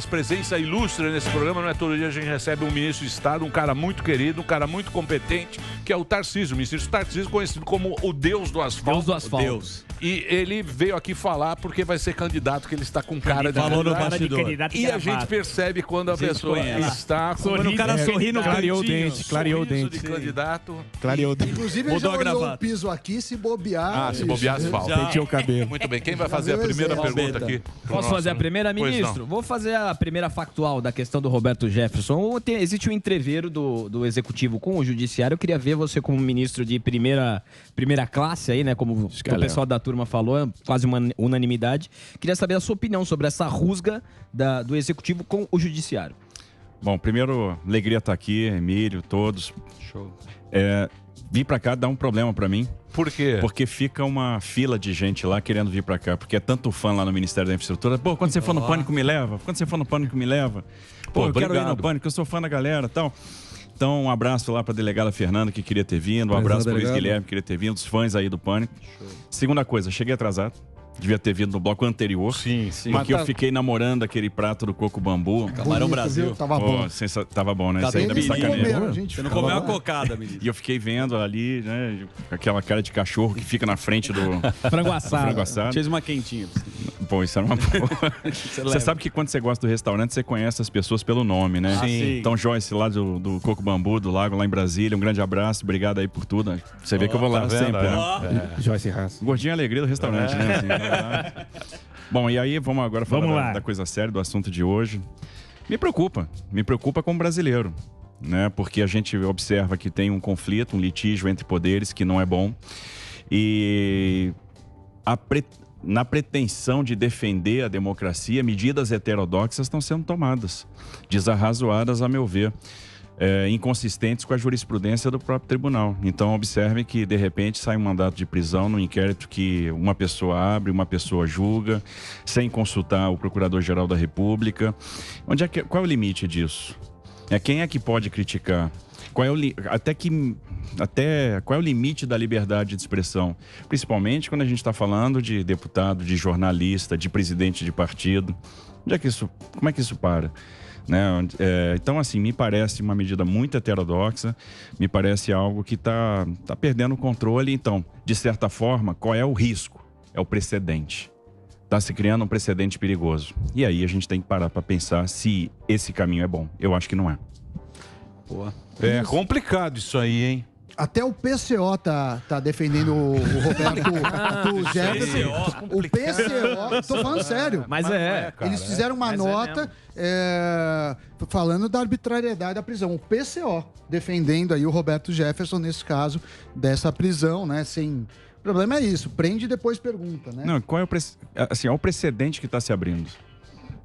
Presença ilustre nesse programa, não é todo dia a gente recebe um ministro de Estado, um cara muito querido, um cara muito competente, que é o Tarcísio, o ministro Tarcísio, conhecido como o Deus do Asfalto. Deus do Asfalto. Deus. E ele veio aqui falar porque vai ser candidato, que ele está com cara de Falou no candidato. bastidor. E a gente percebe quando a pessoa está com Quando o cara sorri no clareou o dente, clareou o sorriso dente. de candidato. Clareou o dente. Inclusive, ele já olhou o piso aqui, se bobear. Se bobear asfalto. Penteou o cabelo. Muito bem, quem vai fazer a viu o primeira exemplo. pergunta aqui? Posso fazer a primeira, Pois ministro? não. Vou fazer a primeira factual da questão do Roberto Jefferson. Existe um entreveiro do Executivo com o Judiciário. Eu queria ver você como ministro de primeira classe aí, né? Como o pessoal da turma falou, é quase uma unanimidade. Queria saber a sua opinião sobre essa rusga do Executivo com o Judiciário. Bom, primeiro, alegria estar aqui, Emílio, todos. Show. Vir pra cá dá um problema pra mim. Por quê? Porque fica uma fila de gente lá querendo vir pra cá, porque é tanto fã lá no Ministério da Infraestrutura. Pô, quando você for no Pânico, me leva. Quando você for no Pânico, me leva. Pô, eu quero ir no Pânico, eu sou fã da galera e tal. Então, um abraço lá pra delegada Fernanda, que queria ter vindo. Um abraço pro Luiz Guilherme, que queria ter vindo. Os fãs aí do Pânico. Show. Segunda coisa, cheguei atrasado. Devia ter vindo no bloco anterior. Sim. Porque eu fiquei namorando aquele prato do coco bambu. Camarão Brasil. Tava bom. Tava bom, né? Isso aí ainda me sacaneia. Você não comeu uma cocada, menino. E eu fiquei vendo ali, né? Aquela cara de cachorro que fica na frente do frango assado. Fez uma quentinha. Pô, isso era uma boa. Você sabe que quando você gosta do restaurante, você conhece as pessoas pelo nome, né? Sim. Então, Joyce, lá do Coco Bambu, do Lago, lá em Brasília, um grande abraço. Obrigado aí por tudo. Você vê que eu vou lá sempre, né? Joyce Haas. Gordinho é alegria do restaurante, né? Assim, Bom, e aí vamos agora falar da coisa séria, do assunto de hoje. Me preocupa como brasileiro, né? Porque a gente observa que tem um conflito, um litígio entre poderes que não é bom. E na pretensão de defender a democracia, medidas heterodoxas estão sendo tomadas, desarrazoadas, a meu ver. Inconsistentes com a jurisprudência do próprio tribunal. Então, observe que, de repente, sai um mandato de prisão no inquérito que uma pessoa abre, uma pessoa julga, sem consultar o Procurador-Geral da República. Qual é o limite disso? Quem é que pode criticar? Qual é o limite da liberdade de expressão? Principalmente quando a gente está falando de deputado, de jornalista, de presidente de partido. Como é que isso para? Né? Então, assim, me parece uma medida muito heterodoxa, me parece algo que está perdendo o controle. Então, de certa forma, qual é o risco? É o precedente. Está se criando um precedente perigoso. E aí a gente tem que parar para pensar se esse caminho é bom. Eu acho que não é. Boa. É complicado isso aí, hein? Até o PCO tá defendendo o Roberto do Jefferson. O PCO, tô falando sério. Mas eles fizeram uma nota falando da arbitrariedade da prisão. O PCO defendendo aí o Roberto Jefferson nesse caso dessa prisão, né? Sem... O problema é isso, prende e depois pergunta, né? Não, qual é o precedente que está se abrindo?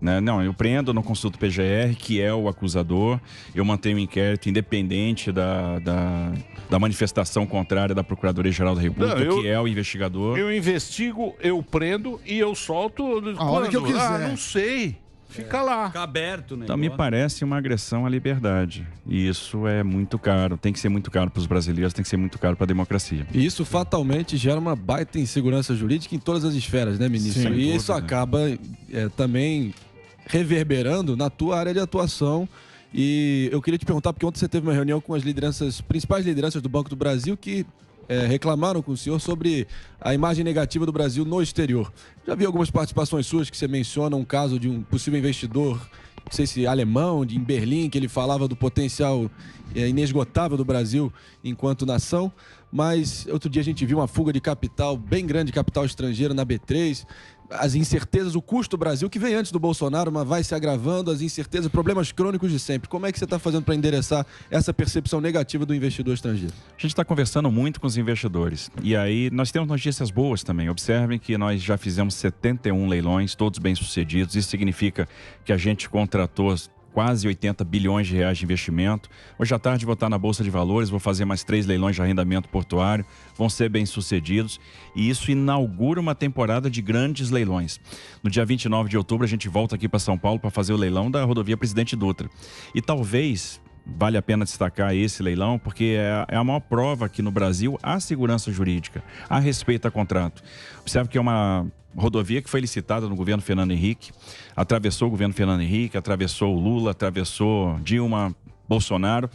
Né? Não, eu prendo, não consulto o PGR, que é o acusador, eu mantenho o inquérito independente da manifestação contrária da Procuradoria-Geral da República, que é o investigador. Eu investigo, eu prendo e eu solto a hora que eu quiser. Não sei. Fica lá. Fica aberto, né? Então me parece uma agressão à liberdade. E isso é muito caro. Tem que ser muito caro para os brasileiros, tem que ser muito caro para a democracia. E isso fatalmente gera uma baita insegurança jurídica em todas as esferas, né, ministro? Sim, e isso acaba também reverberando na tua área de atuação. E eu queria te perguntar, porque ontem você teve uma reunião com as principais lideranças do Banco do Brasil que reclamaram com o senhor sobre a imagem negativa do Brasil no exterior. Já vi algumas participações suas que você menciona um caso de um possível investidor, não sei se alemão, em Berlim, que ele falava do potencial inesgotável do Brasil enquanto nação, mas outro dia a gente viu uma fuga de capital, bem grande capital estrangeiro na B3, as incertezas, o custo do Brasil, que vem antes do Bolsonaro, mas vai se agravando, as incertezas, problemas crônicos de sempre. Como é que você está fazendo para endereçar essa percepção negativa do investidor estrangeiro? A gente está conversando muito com os investidores. E aí nós temos notícias boas também. Observem que nós já fizemos 71 leilões, todos bem-sucedidos. Isso significa que a gente contratou quase 80 bilhões de reais de investimento. Hoje à tarde vou estar na Bolsa de Valores, vou fazer mais 3 leilões de arrendamento portuário, vão ser bem-sucedidos e isso inaugura uma temporada de grandes leilões. No dia 29 de outubro a gente volta aqui para São Paulo para fazer o leilão da rodovia Presidente Dutra. E talvez vale a pena destacar esse leilão, porque é a maior prova que no Brasil há segurança jurídica, há respeito a contrato. Observe que é uma rodovia que foi licitada no governo Fernando Henrique, atravessou o governo Fernando Henrique, atravessou o Lula, atravessou Dilma, Bolsonaro,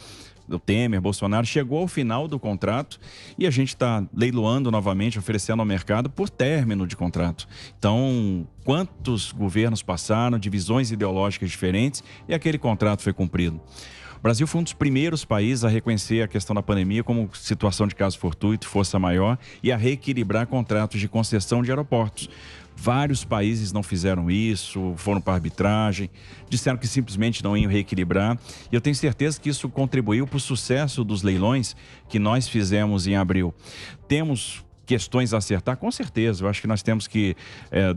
o Temer, Bolsonaro, chegou ao final do contrato e a gente está leiloando novamente, oferecendo ao mercado por término de contrato. Então, quantos governos passaram, divisões ideológicas diferentes e aquele contrato foi cumprido. O Brasil foi um dos primeiros países a reconhecer a questão da pandemia como situação de caso fortuito, força maior e a reequilibrar contratos de concessão de aeroportos. Vários países não fizeram isso, foram para a arbitragem, disseram que simplesmente não iam reequilibrar. E eu tenho certeza que isso contribuiu para o sucesso dos leilões que nós fizemos em abril. Temos questões a acertar, com certeza. Eu acho que nós temos que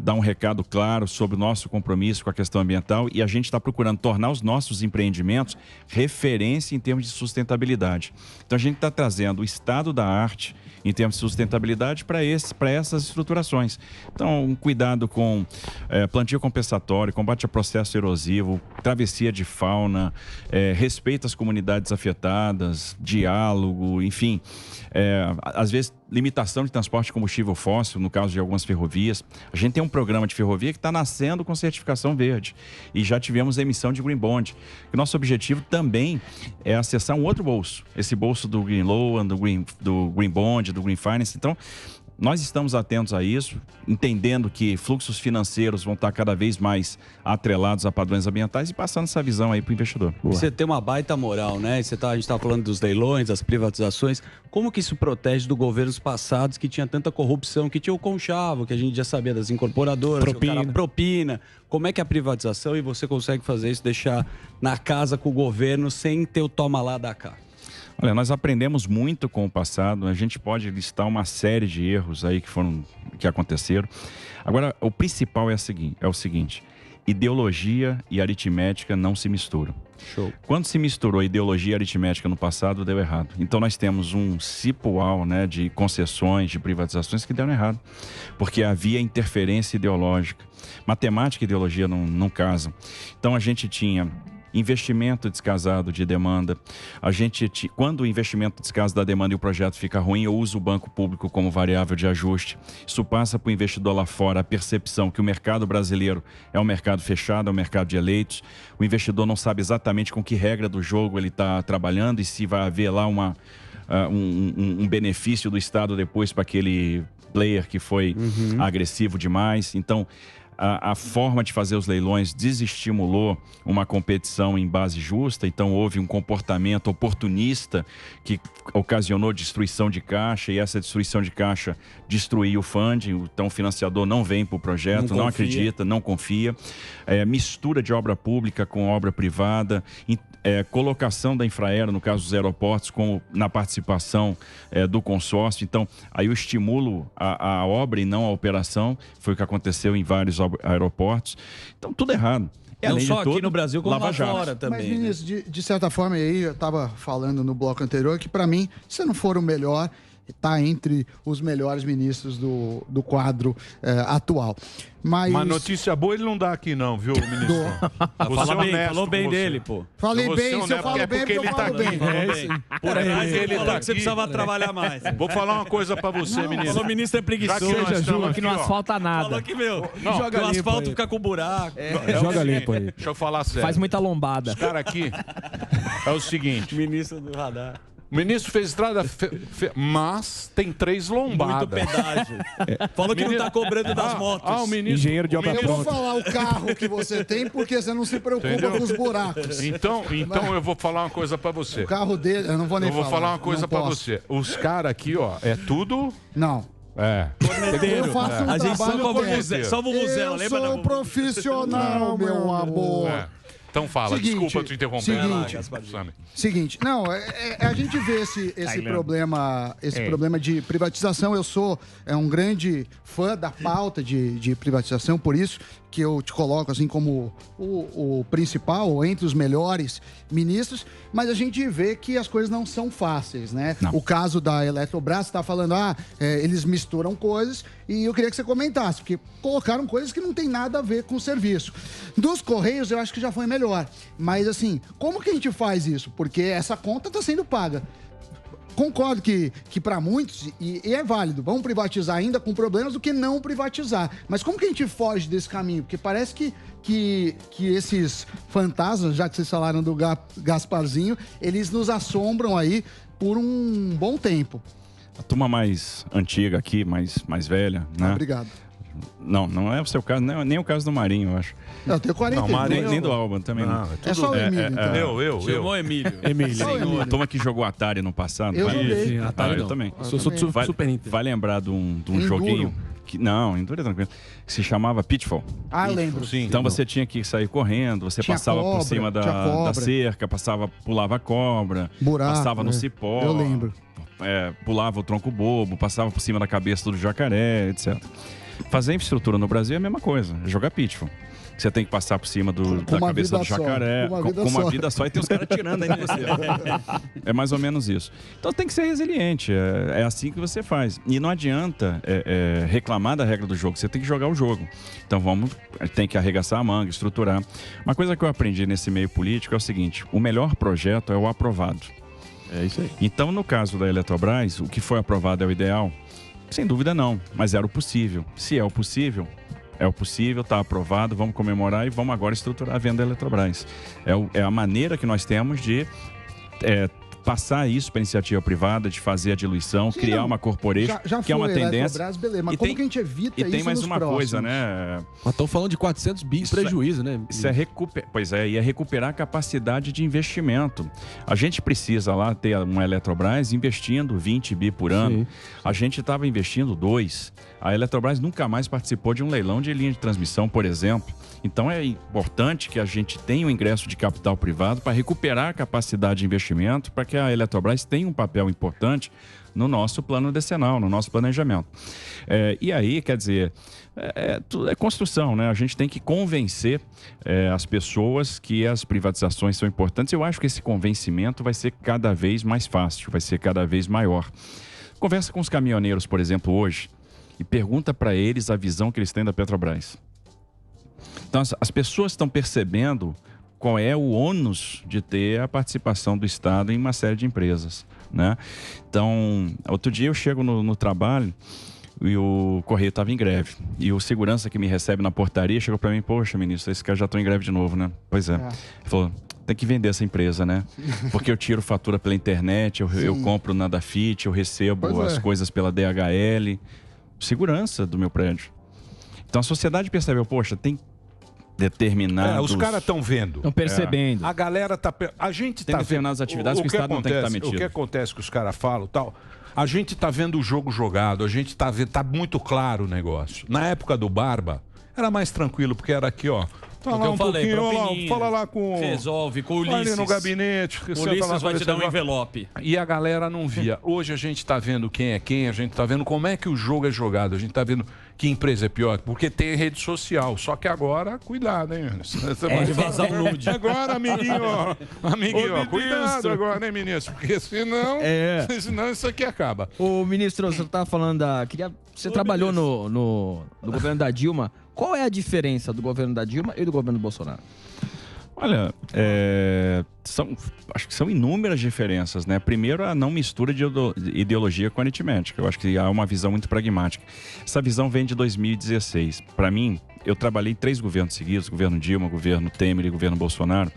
dar um recado claro sobre o nosso compromisso com a questão ambiental e a gente está procurando tornar os nossos empreendimentos referência em termos de sustentabilidade. Então a gente está trazendo o estado da arte em termos de sustentabilidade para essas estruturações. Então, um cuidado com plantio compensatório, combate a processo erosivo, travessia de fauna, respeito às comunidades afetadas, diálogo, enfim. Às vezes, limitação de transporte de combustível fóssil, no caso de algumas ferrovias. A gente tem um programa de ferrovia que está nascendo com certificação verde e já tivemos emissão de Green Bond. O nosso objetivo também é acessar um outro bolso, esse bolso do Green Loan, do Green Bond, do Green Finance. Então, nós estamos atentos a isso, entendendo que fluxos financeiros vão estar cada vez mais atrelados a padrões ambientais e passando essa visão aí para o investidor. Você tem uma baita moral, né? A gente está falando dos leilões, das privatizações. Como que isso protege dos governos passados que tinha tanta corrupção, que tinha o conchavo, que a gente já sabia das incorporadoras, propina. Como é que é a privatização e você consegue fazer isso, deixar na casa com o governo sem ter o toma lá da cá? Olha, nós aprendemos muito com o passado, a gente pode listar uma série de erros aí que aconteceram. Agora, o principal é o seguinte, ideologia e aritmética não se misturam. Show. Quando se misturou ideologia e aritmética no passado, deu errado. Então nós temos um cipual, né, de concessões, de privatizações que deram errado, porque havia interferência ideológica. Matemática e ideologia não casam. Então a gente tinha investimento descasado de demanda. Quando o investimento descasa da demanda e o projeto fica ruim, eu uso o banco público como variável de ajuste. Isso passa para o investidor lá fora a percepção que o mercado brasileiro é um mercado fechado, é um mercado de eleitos. O investidor não sabe exatamente com que regra do jogo ele está trabalhando e se vai haver lá um benefício do Estado depois para aquele player que foi agressivo demais. Então, a forma de fazer os leilões desestimulou uma competição em base justa, então houve um comportamento oportunista que ocasionou destruição de caixa e essa destruição de caixa destruiu o funding, então o financiador não vem para o projeto, não acredita, não confia. Mistura de obra pública com obra privada, colocação da Infraero, no caso dos aeroportos, na participação do consórcio. Então, aí o estímulo à obra e não à operação foi o que aconteceu em vários aeroportos. Então, tudo errado. Não só aqui no Brasil, como lá fora também. Mas, ministro, de certa forma, aí eu estava falando no bloco anterior que, para mim, se não for o melhor, está entre os melhores ministros do quadro atual. Mas notícia boa ele não dá aqui não, viu, ministro? Falou bem dele, pô. Falei bem, se eu falo bem, porque ele tá aqui. Por aí ele falou que você precisava trabalhar mais. Vou falar uma coisa pra você, ministro. O ministro é preguiçoso. Que não asfalta nada. Falou que, que o asfalto fica com buraco. Joga limpo aí. Deixa eu falar sério. Faz muita lombada. Os caras aqui é o seguinte. Ministro do radar. O ministro fez estrada, mas tem 3 lombadas. Muito pedágio. Falou que não tá cobrando das motos. O ministro, Engenheiro de obra eu pronta. vou falar o carro que você tem, porque você não se preocupa com os buracos. Então eu vou falar uma coisa pra você. O carro dele, eu não vou nem falar. Eu vou falar uma coisa não pra posso. você. Os caras aqui, ó, é tudo... Não. Eu faço um A gente trabalho só o Vuvuzela, Eu lembra? sou um profissional, meu amor. Então fala, Seguinte, desculpa te interromper. Seguinte, não, a gente vê esse problema de privatização. Eu sou um grande fã da pauta de privatização, por isso que eu te coloco assim como o principal, ou entre os melhores ministros, mas a gente vê que as coisas não são fáceis, né? Não. O caso da Eletrobras, você tá falando, eles misturam coisas, e eu queria que você comentasse, porque colocaram coisas que não tem nada a ver com o serviço. Dos Correios, eu acho que já foi melhor. melhor. Mas assim, como que a gente faz isso? Porque essa conta está sendo paga. Concordo que para muitos, e é válido, vamos privatizar ainda com problemas do que não privatizar. Mas como que a gente foge desse caminho? Porque parece que esses fantasmas, já que vocês falaram do Gasparzinho, eles nos assombram aí por um bom tempo. A turma mais antiga aqui, mais velha, né? Obrigado. Não é o seu caso, nem o caso do Marinho, eu acho. Eu tenho 40 nem do Alban também. Não. É só o Emílio, então. Eu. Chamou Emílio. A turma que jogou Atari no passado. Eu joguei. Atari eu também. Sou Super Nintendo. Vai lembrar de um joguinho... Enduro é tranquilo. Que se chamava Pitfall. Eu lembro. Sim. Então você tinha que sair correndo, você Tinha passava cobra, por cima da cerca, pulava a cobra, buraco, passava no cipó. Eu lembro. Pulava o tronco bobo, passava por cima da cabeça do jacaré, etc. Fazer infraestrutura no Brasil é a mesma coisa, é jogar Pitfall. Você tem que passar por cima da cabeça do jacaré, com uma vida só, e tem os caras tirando aí de você. É mais ou menos isso. Então tem que ser resiliente, é assim que você faz. E não adianta reclamar da regra do jogo, você tem que jogar o jogo. Então tem que arregaçar a manga, estruturar. Uma coisa que eu aprendi nesse meio político é o seguinte: o melhor projeto é o aprovado. É isso aí. Então, no caso da Eletrobras, o que foi aprovado é o ideal? Sem dúvida não, mas era o possível. Se é o possível, está aprovado, vamos comemorar e vamos agora estruturar a venda da Eletrobras. É a maneira que nós temos de passar isso para a iniciativa privada, de fazer a diluição, criar uma corporation, já que é uma tendência. Eletrobras, beleza, mas como que a gente evita isso? E tem mais uma coisa, né? Mas estão falando de 400 bi prejuízo, né? Isso é recuperar a capacidade de investimento. A gente precisa lá ter uma Eletrobras investindo 20 bi por ano. Sim. A gente estava investindo 2. A Eletrobras nunca mais participou de um leilão de linha de transmissão, por exemplo. Então é importante que a gente tenha o ingresso de capital privado para recuperar a capacidade de investimento, para que a Eletrobras tenha um papel importante no nosso plano decenal, no nosso planejamento. E aí, quer dizer, tudo é construção, né? A gente tem que convencer as pessoas que as privatizações são importantes. Eu acho que esse convencimento vai ser cada vez mais fácil, vai ser cada vez maior. Conversa com os caminhoneiros, por exemplo, hoje, e pergunta para eles a visão que eles têm da Petrobras. Então, as pessoas estão percebendo qual é o ônus de ter a participação do Estado em uma série de empresas, né? Então, outro dia eu chego no trabalho e o correio estava em greve. E o segurança que me recebe na portaria chegou para mim: poxa, ministro, esses caras já estão em greve de novo, né? Pois é. Ele falou: tem que vender essa empresa, né? Porque eu tiro fatura pela internet, eu compro na Dafit, eu recebo as coisas pela DHL. Segurança do meu prédio. Então a sociedade percebeu: poxa, tem determinados... Os caras estão vendo. Estão percebendo. A galera tá... A gente tem tá determinadas vendo atividades que o Estado não tem que estar metido. O que acontece que os caras falam tal... A gente tá vendo o jogo jogado, a gente tá vendo... Tá muito claro o negócio. Na época do Barba, era mais tranquilo, porque era aqui, ó... Fala lá fala lá com... Resolve, com o Ulisses. Ali no gabinete. O Ulisses vai te dar um envelope. E a galera não via. Hoje a gente tá vendo quem é quem, a gente tá vendo como é que o jogo é jogado, a gente tá vendo que empresa é pior, porque tem rede social. Só que agora, cuidado, hein? Pode vazar um nude. Agora, amiguinho, ó, cuidado agora, hein, ministro? Porque senão isso aqui acaba. Ô, ministro, você estava falando Você trabalhou no governo da Dilma. Qual é a diferença do governo da Dilma e do governo do Bolsonaro? Olha, acho que são inúmeras diferenças, né? Primeiro, a não mistura de ideologia com aritmética. Eu acho que há uma visão muito pragmática. Essa visão vem de 2016. Para mim, eu trabalhei em 3 governos seguidos, governo Dilma, governo Temer e governo Bolsonaro.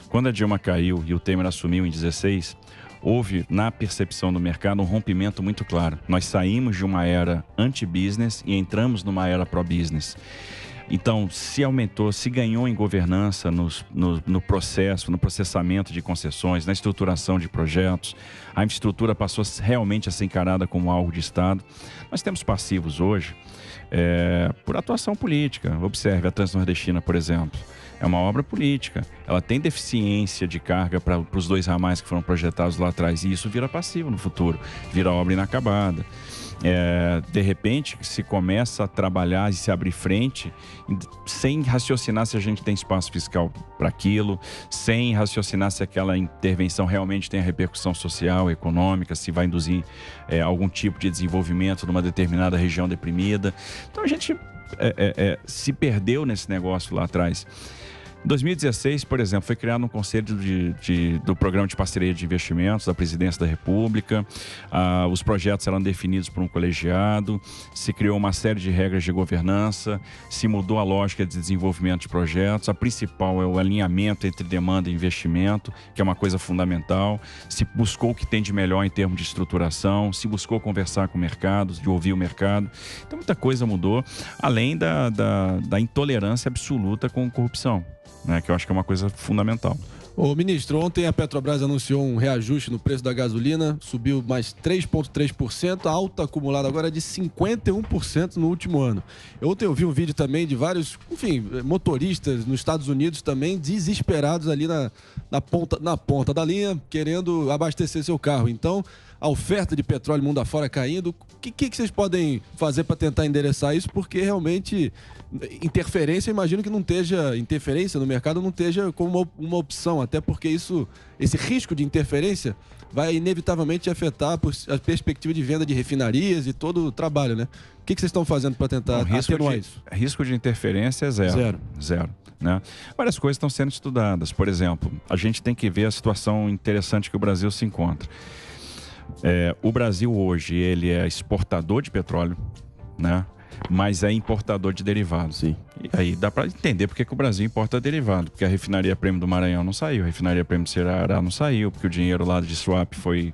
Quando a Dilma caiu e o Temer assumiu em 2016, houve, na percepção do mercado, um rompimento muito claro. Nós saímos de uma era anti-business e entramos numa era pró-business. Então, se ganhou em governança no processo, no processamento de concessões, na estruturação de projetos. A infraestrutura passou realmente a ser encarada como algo de Estado. Nós temos passivos hoje por atuação política. Observe a Transnordestina, por exemplo. É uma obra política. Ela tem deficiência de carga para os 2 ramais que foram projetados lá atrás. E isso vira passivo no futuro, vira obra inacabada. De repente, se começa a trabalhar e se abrir frente sem raciocinar se a gente tem espaço fiscal para aquilo, sem raciocinar se aquela intervenção realmente tem a repercussão social, econômica, se vai induzir algum tipo de desenvolvimento numa determinada região deprimida. Então a gente se perdeu nesse negócio lá atrás. Em 2016, por exemplo, foi criado um conselho do Programa de Parceria de Investimentos da Presidência da República. Os projetos eram definidos por um colegiado, se criou uma série de regras de governança, se mudou a lógica de desenvolvimento de projetos. A principal é o alinhamento entre demanda e investimento, que é uma coisa fundamental. Se buscou o que tem de melhor em termos de estruturação, se buscou conversar com o mercado, de ouvir o mercado. Então, muita coisa mudou, além da intolerância absoluta com corrupção, né, que eu acho que é uma coisa fundamental. Ô, ministro, ontem a Petrobras anunciou um reajuste no preço da gasolina, subiu mais 3,3%, a alta acumulada agora é de 51% no último ano. Ontem eu vi um vídeo também de vários, motoristas nos Estados Unidos também desesperados ali na ponta da linha, querendo abastecer seu carro. Então, a oferta de petróleo mundo afora caindo, o que vocês podem fazer para tentar endereçar isso? Porque realmente interferência no mercado não esteja como uma opção, até porque esse risco de interferência vai inevitavelmente afetar a perspectiva de venda de refinarias e todo o trabalho, né? O que vocês estão fazendo para tentar atenuar isso? Risco de interferência é zero. Né? Várias coisas estão sendo estudadas. Por exemplo, a gente tem que ver a situação interessante que o Brasil se encontra. O Brasil hoje, ele é exportador de petróleo, né? Mas é importador de derivados. Sim. E aí dá para entender porque que o Brasil importa derivado. Porque a refinaria Prêmio do Maranhão não saiu, a refinaria Prêmio do Ceará não saiu, porque o dinheiro lá de swap foi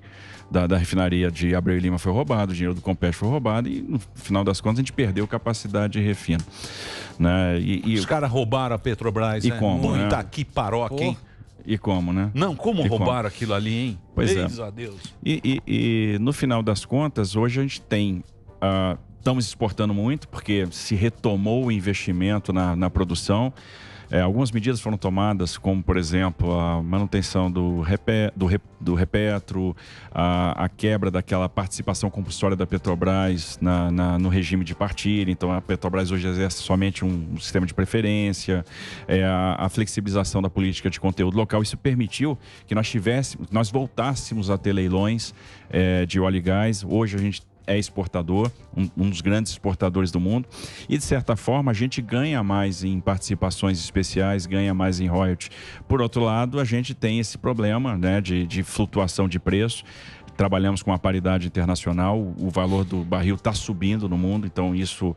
da refinaria de Abreu e Lima foi roubado, o dinheiro do Compete foi roubado e no final das contas a gente perdeu capacidade de refino. Né? Os caras roubaram a Petrobras, e né? como, Muita né? que paroca, hein? E como, né? Não, como roubaram aquilo ali, hein? Pois Deus a Deus. E no final das contas, hoje a gente tem... estamos exportando muito, porque se retomou o investimento na produção. Algumas medidas foram tomadas, como, por exemplo, a manutenção do Repetro, a quebra daquela participação compulsória da Petrobras no regime de partilha. Então, a Petrobras hoje exerce somente um sistema de preferência, a flexibilização da política de conteúdo local. Isso permitiu que nós voltássemos a ter leilões de óleo e gás. Hoje a gente é exportador, um dos grandes exportadores do mundo, e de certa forma a gente ganha mais em participações especiais, ganha mais em royalties. Por outro lado, a gente tem esse problema, né, de flutuação de preço. Trabalhamos com a paridade internacional, o valor do barril está subindo no mundo, então isso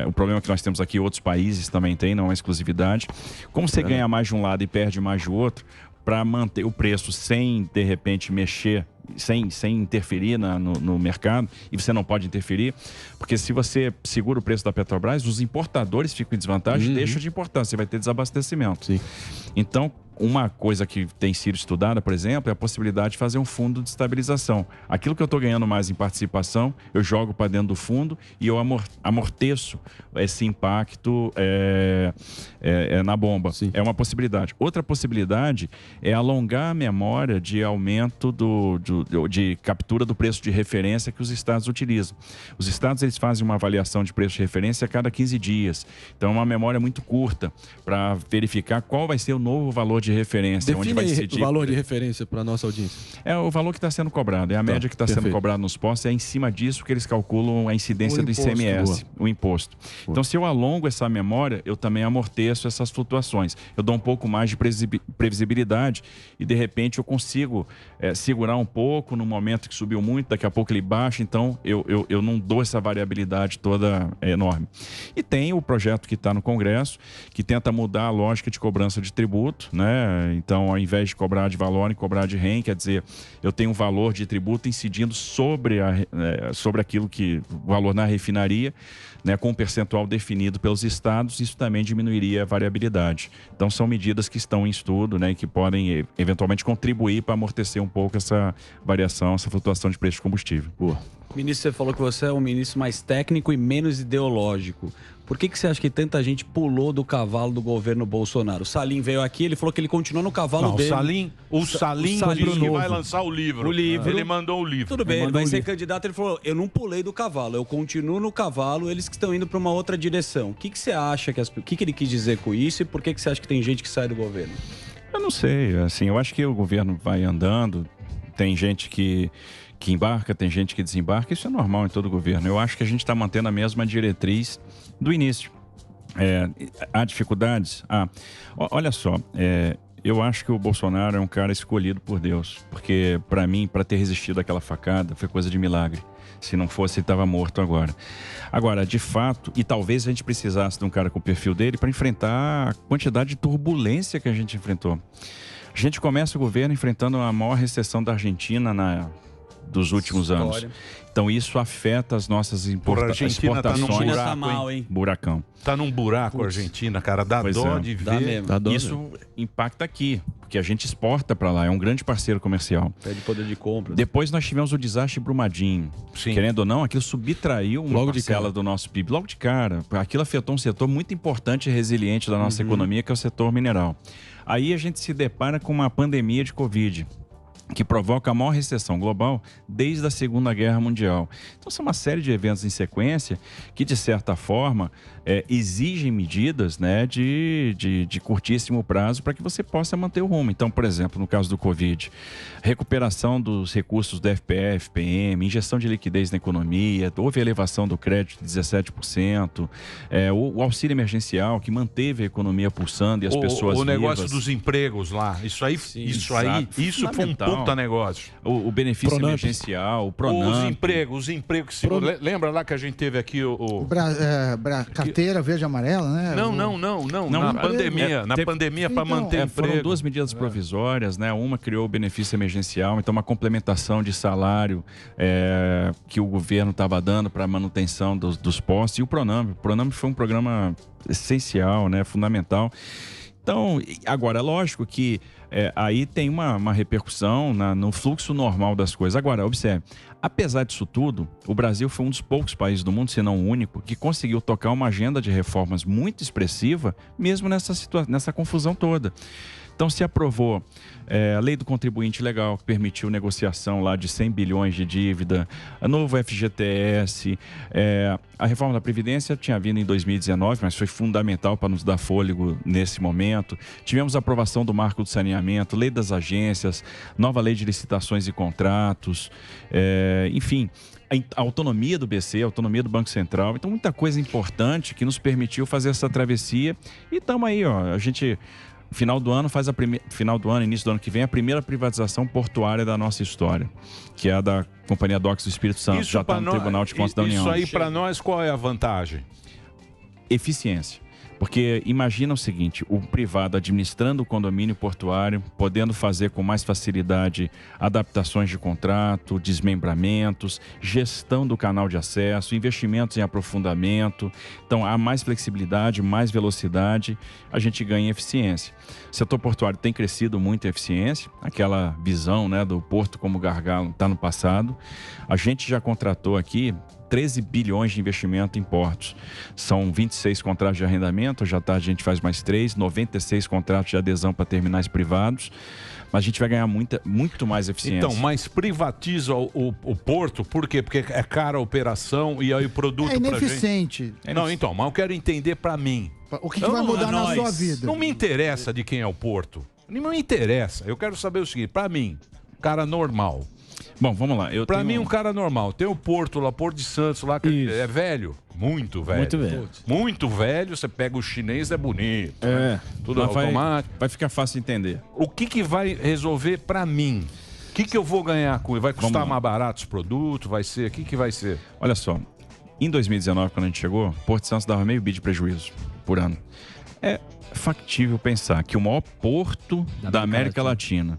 o problema que nós temos aqui, outros países também têm, não é exclusividade. Como você ganha mais de um lado e perde mais de outro, para manter o preço sem, de repente, mexer, sem interferir no mercado, e você não pode interferir, porque se você segura o preço da Petrobras, os importadores ficam em desvantagem, deixam de importar, você vai ter desabastecimento. Sim. Então, uma coisa que tem sido estudada, por exemplo, é a possibilidade de fazer um fundo de estabilização. Aquilo que eu estou ganhando mais em participação, eu jogo para dentro do fundo e eu amorteço esse impacto na bomba. Sim. É uma possibilidade. Outra possibilidade é alongar a memória de aumento de captura do preço de referência que os estados utilizam. Os estados, eles fazem uma avaliação de preço de referência a cada 15 dias. Então, é uma memória muito curta para verificar qual vai ser o novo valor de referência. Define onde vai decidir o valor de referência para a nossa audiência. É o valor que está sendo cobrado, é a média que está sendo cobrado nos postos, é em cima disso que eles calculam a incidência do ICMS, o imposto. Então, se eu alongo essa memória, eu também amorteço essas flutuações. Eu dou um pouco mais de previsibilidade e, de repente, eu consigo segurar um pouco no momento que subiu muito, daqui a pouco ele baixa, então eu não dou essa variabilidade toda enorme. E tem o projeto que está no Congresso, que tenta mudar a lógica de cobrança de tributo, né? Então, ao invés de cobrar de valor e cobrar de REN, quer dizer, eu tenho um valor de tributo incidindo sobre aquilo que o valor na refinaria, né, com um percentual definido pelos estados. Isso também diminuiria a variabilidade. Então, são medidas que estão em estudo, né, e que podem eventualmente contribuir para amortecer um pouco essa variação, essa flutuação de preço de combustível. Ministro, você falou que você é um ministro mais técnico e menos ideológico. Por que você acha que tanta gente pulou do cavalo do governo Bolsonaro? O Salim veio aqui, ele falou que ele continua no cavalo dele. O Salim disse que vai lançar o livro. Ele mandou o livro. Tudo bem, ele vai ser candidato. Ele falou, eu não pulei do cavalo, eu continuo no cavalo, eles que estão indo para uma outra direção. O que você acha, o que ele quis dizer com isso e por que você acha que tem gente que sai do governo? Eu não sei, assim, eu acho que o governo vai andando, tem gente que embarca, tem gente que desembarca, isso é normal em todo governo. Eu acho que a gente está mantendo a mesma diretriz do início. Há dificuldades? Olha só, eu acho que o Bolsonaro é um cara escolhido por Deus, porque para mim, para ter resistido àquela facada, foi coisa de milagre. Se não fosse, ele estava morto agora. Agora, de fato, e talvez a gente precisasse de um cara com o perfil dele para enfrentar a quantidade de turbulência que a gente enfrentou. A gente começa o governo enfrentando a maior recessão da Argentina dos últimos anos. Então isso afeta as nossas exportações. Tá num buraco, tá mal, hein? Buracão. Tá num buraco a Argentina, cara. Dá dó de ver. Isso impacta aqui, porque a gente exporta para lá. É um grande parceiro comercial. Pede poder de compra. Depois nós tivemos o desastre Brumadinho. Sim. Querendo ou não, aquilo subtraiu uma parcela do nosso PIB. Logo de cara. Aquilo afetou um setor muito importante e resiliente da nossa economia, que é o setor mineral. Aí a gente se depara com uma pandemia de Covid, que provoca a maior recessão global desde a Segunda Guerra Mundial. Então, são uma série de eventos em sequência que, de certa forma, exigem medidas, né, de curtíssimo prazo para que você possa manter o rumo. Então, por exemplo, no caso do Covid, recuperação dos recursos do FPF, PM, injeção de liquidez na economia, houve elevação do crédito de 17%, o auxílio emergencial que manteve a economia pulsando e as pessoas vivas. O negócio vivas. dos empregos lá, isso foi um puta negócio. O benefício emergencial, o Pronamp. Os empregos. Lembra lá que a gente teve aqui carteira verde e amarela, né? Não. Na pandemia para manter emprego. Foram duas medidas provisórias, né? Uma criou o benefício emergencial, então uma complementação de salário que o governo estava dando para manutenção dos postos. E o Pronamp. O Pronamp foi um programa essencial, né? Fundamental. Então, agora, é lógico que aí tem uma repercussão no fluxo normal das coisas. Agora, observe, apesar disso tudo, o Brasil foi um dos poucos países do mundo, se não o único, que conseguiu tocar uma agenda de reformas muito expressiva, mesmo nessa confusão toda. Então, se aprovou a lei do contribuinte legal, que permitiu negociação lá de 100 bilhões de dívida, a novo FGTS, a reforma da Previdência tinha vindo em 2019, mas foi fundamental para nos dar fôlego nesse momento. Tivemos a aprovação do marco do saneamento, lei das agências, nova lei de licitações e contratos, enfim, a autonomia do BC, a autonomia do Banco Central. Então, muita coisa importante que nos permitiu fazer essa travessia. E estamos aí, a gente... Final do ano, início do ano que vem, a primeira privatização portuária da nossa história, que é a da Companhia Docks do Espírito Santo. Já está no Tribunal de Contas da União. Isso aí, para nós, qual é a vantagem? Eficiência. Porque imagina o seguinte, o privado administrando o condomínio portuário, podendo fazer com mais facilidade adaptações de contrato, desmembramentos, gestão do canal de acesso, investimentos em aprofundamento. Então, há mais flexibilidade, mais velocidade, a gente ganha em eficiência. O setor portuário tem crescido muito em eficiência, aquela visão, né, do porto como gargalo está no passado. A gente já contratou aqui 13 bilhões de investimento em portos. São 26 contratos de arrendamento, já a gente faz mais 3, 96 contratos de adesão para terminais privados, mas a gente vai ganhar muito mais eficiência. Então, mas privatiza o porto, por quê? Porque é cara a operação e aí o produto é ineficiente. Não, então, mas eu quero entender para mim. O que vai mudar na sua vida? Não me interessa de quem é o porto. Não me interessa. Eu quero saber o seguinte, para mim, cara normal. Bom, vamos lá. Pra mim, um cara normal. Tem o Porto lá, Porto de Santos lá, que é velho. Muito velho. Muito velho. Muito velho. Você pega o chinês, é bonito. Né? Tudo automático. Vai ficar fácil de entender. O que vai resolver pra mim? O que eu vou ganhar com ele? Vai custar mais barato os produtos? Vai ser? O que vai ser? Olha só. Em 2019, quando a gente chegou, Porto de Santos dava meio bi de prejuízo por ano. É factível pensar que o maior porto da América Latina,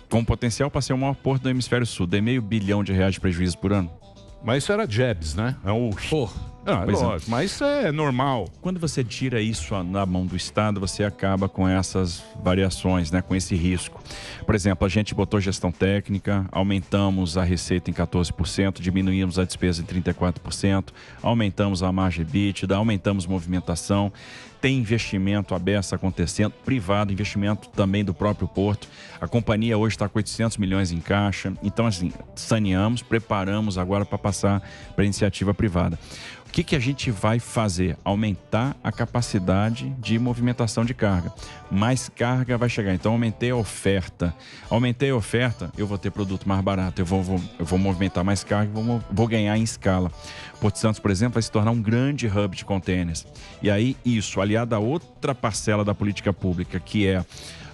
com potencial para ser o maior porto do hemisfério sul, dê R$500 bilhão de prejuízo por ano. Mas isso era jabs, né? É o... lógico, mas isso é normal. Quando você tira isso na mão do Estado, você acaba com essas variações, né? Com esse risco. Por exemplo, a gente botou gestão técnica, aumentamos a receita em 14%, diminuímos a despesa em 34%, aumentamos a margem EBITDA, aumentamos movimentação. Tem investimento aberto acontecendo, privado, investimento também do próprio porto. A companhia hoje está com 800 milhões em caixa. Então, assim, saneamos, preparamos agora para passar para a iniciativa privada. O que a gente vai fazer? Aumentar a capacidade de movimentação de carga. Mais carga vai chegar. Então, aumentei a oferta. Aumentei a oferta, eu vou ter produto mais barato. Eu vou movimentar mais carga, vou ganhar em escala. Porto Santos, por exemplo, vai se tornar um grande hub de containers. E aí, isso, aliado a outra parcela da política pública, que é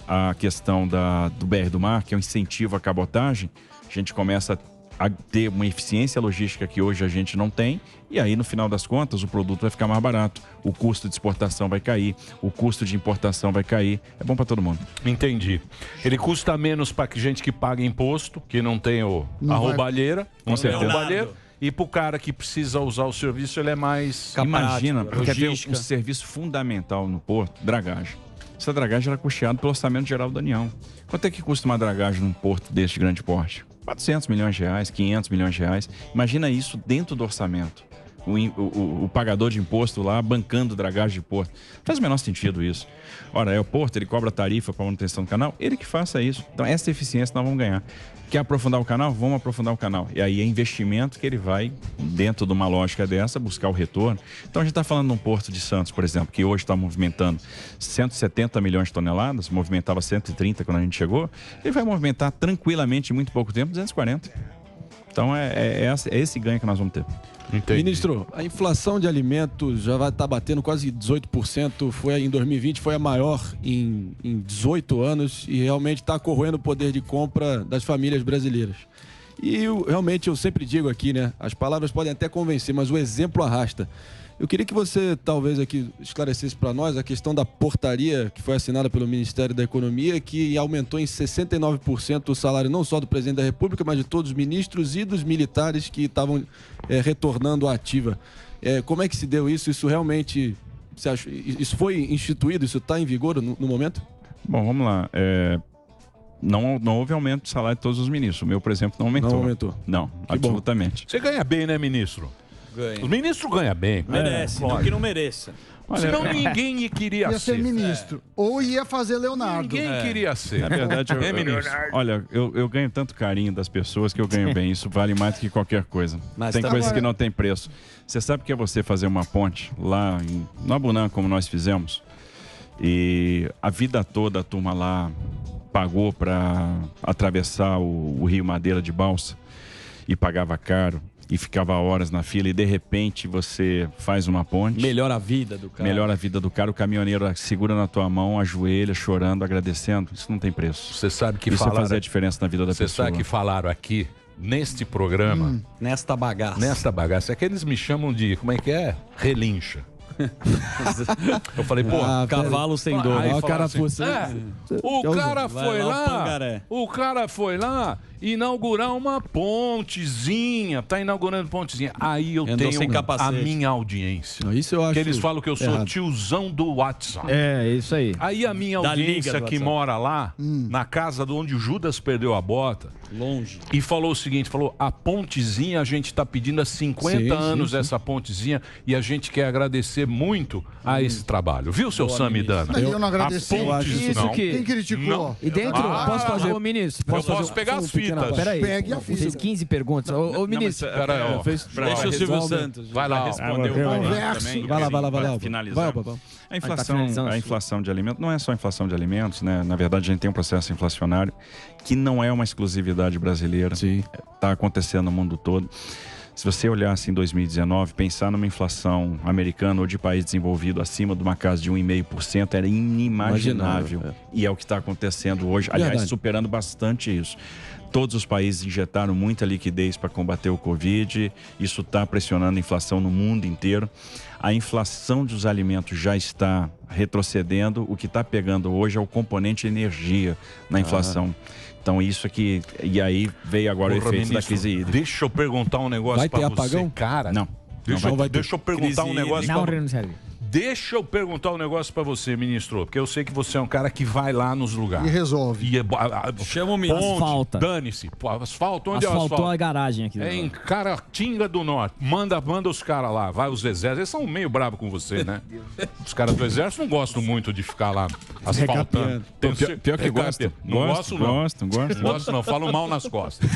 a questão do BR do Mar, que é o incentivo à cabotagem, a gente começa a ter uma eficiência logística que hoje a gente não tem, e aí no final das contas o produto vai ficar mais barato, o custo de exportação vai cair, o custo de importação vai cair, é bom para todo mundo. Entendi. Ele custa menos para gente que paga imposto, que não tem a roubalheira, com certeza. E para o cara que precisa usar o serviço, ele é mais... Imagina, porque tem um serviço fundamental no porto, dragagem. Essa dragagem era custeada pelo Orçamento Geral da União. Quanto é que custa uma dragagem num porto deste grande porte? 400 milhões de reais, 500 milhões de reais. Imagina isso dentro do orçamento. O pagador de imposto lá bancando dragagem de porto. Faz o menor sentido isso. Ora, é o porto, ele cobra tarifa para manutenção do canal, ele que faça isso. Então, essa eficiência nós vamos ganhar. Quer aprofundar o canal? Vamos aprofundar o canal. E aí é investimento que ele vai, dentro de uma lógica dessa, buscar o retorno. Então, a gente está falando de um porto de Santos, por exemplo, que hoje está movimentando 170 milhões de toneladas, movimentava 130 quando a gente chegou, ele vai movimentar tranquilamente, em muito pouco tempo, 240. Então, é esse ganho que nós vamos ter. Entendi. Ministro, a inflação de alimentos já vai estar batendo quase 18%, em 2020 foi a maior em 18 anos e realmente está corroendo o poder de compra das famílias brasileiras. E realmente eu sempre digo aqui, né, as palavras podem até convencer, mas o exemplo arrasta. Eu queria que você talvez aqui esclarecesse para nós a questão da portaria que foi assinada pelo Ministério da Economia, que aumentou em 69% o salário não só do presidente da República, mas de todos os ministros e dos militares que estavam retornando à ativa. Como é que se deu isso? Isso realmente, você acha, isso foi instituído? Isso está em vigor no momento? Bom, vamos lá. Não houve aumento de salário de todos os ministros. O meu, por exemplo, não aumentou. Não aumentou? Não, absolutamente. Você ganha bem, né, ministro? Ganha. O ministro ganha bem. Merece, não que não mereça. Senão ninguém queria ia ser ministro. Ou ia fazer Leonardo. Ninguém queria ser. Na verdade, eu ganho tanto carinho das pessoas que eu ganho bem. Isso vale mais do que qualquer coisa. Mas tem coisas que não tem preço. Você sabe que é você fazer uma ponte lá no Abunã, como nós fizemos, e a vida toda a turma lá pagou para atravessar o Rio Madeira de balsa e pagava caro. E ficava horas na fila e de repente você faz uma ponte. Melhora a vida do cara. Melhora a vida do cara, o caminhoneiro segura na tua mão, ajoelha, chorando, agradecendo. Isso não tem preço. Você sabe que isso vai fazer a diferença na vida da pessoa. Você sabe que falaram aqui, neste programa... Nesta bagaça. É que eles me chamam de, como é que é? Relincha. Eu falei, pô, cavalo sem dor. Aí o cara assim, o cara foi lá inaugurar uma pontezinha, tá inaugurando pontezinha. Aí eu tenho a minha audiência. Isso eu acho. Que eles falam que eu sou tiozão do WhatsApp. É, isso aí. Aí a minha audiência que mora lá, na casa de onde o Judas perdeu a bota, longe, e falou o seguinte, falou, a pontezinha a gente tá pedindo há 50 anos essa pontezinha e a gente quer agradecer muito a esse trabalho. Viu, seu Samidana? Eu não agradeci. Quem criticou? Não. E dentro, posso fazer, ô ministro? Posso pegar as fitas. Peraí, pegue a fita. Fiz 15 perguntas. Ô ministro. Deixa o Silvio Santos. Vai lá responder também. Vai lá. Finalizar. A inflação de alimentos não é só inflação de alimentos, né? Na verdade, a gente tem um processo inflacionário que não é uma exclusividade brasileira. Está acontecendo no mundo todo. Se você olhar assim em 2019, pensar numa inflação americana ou de país desenvolvido acima de uma casa de 1,5% era inimaginável. E é o que está acontecendo hoje, aliás, superando bastante isso. Todos os países injetaram muita liquidez para combater o Covid, isso está pressionando a inflação no mundo inteiro. A inflação dos alimentos já está retrocedendo, o que está pegando hoje é o componente energia na inflação. Então isso aqui, e aí veio agora o efeito da crise hídrica. Deixa eu perguntar um negócio para você, apagão? cara. Não. Deixa eu perguntar um negócio Deixa eu perguntar um negócio pra você, ministro, porque eu sei que você é um cara que vai lá nos lugares. E resolve. Chama o ministro. Asfalta. Dane-se. Asfalto, onde é o asfalto? Asfaltou a garagem aqui. É em Caratinga do Norte. Manda os caras lá, vai os exércitos. Eles são meio bravos com você, né? Os caras do exército não gostam muito de ficar lá Asfaltando. Pior que gosta. Não gosto, não. Gosto. Não gosto, não. Falo mal nas costas.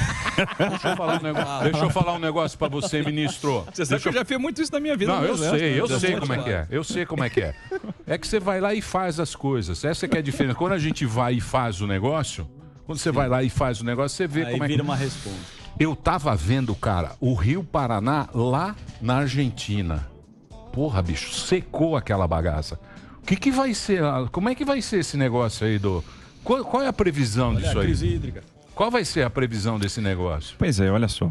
Deixa eu falar um negócio pra você, ministro. Você sabe que eu já fiz muito isso na minha vida. Não, eu sei como é que é. Eu sei como é que é. É que você vai lá e faz as coisas. Essa que é a diferença. Quando a gente vai e faz o negócio, quando você vai lá e faz o negócio, você vê como é que... Aí vira uma resposta. Eu tava vendo, cara, o Rio Paraná lá na Argentina. Porra, bicho, secou aquela bagaça. O que vai ser? Como é que vai ser esse negócio aí do... Qual é a previsão disso aí? Crise hídrica. Qual vai ser a previsão desse negócio? Pois é, olha só.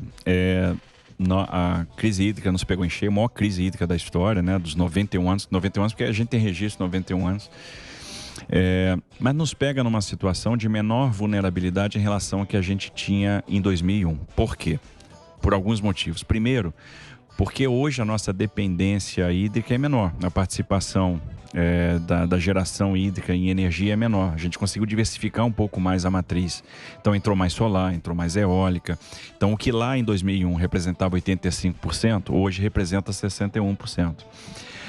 A crise hídrica nos pegou em cheio, a maior crise hídrica da história, né? Dos 91 anos. 91 anos, porque a gente tem registro de 91 anos. Mas nos pega numa situação de menor vulnerabilidade em relação ao que a gente tinha em 2001. Por quê? Por alguns motivos. Primeiro, porque hoje a nossa dependência hídrica é menor. A participação da geração hídrica em energia é menor. A gente conseguiu diversificar um pouco mais a matriz. Então entrou mais solar, entrou mais eólica. Então o que lá em 2001 representava 85%, hoje representa 61%.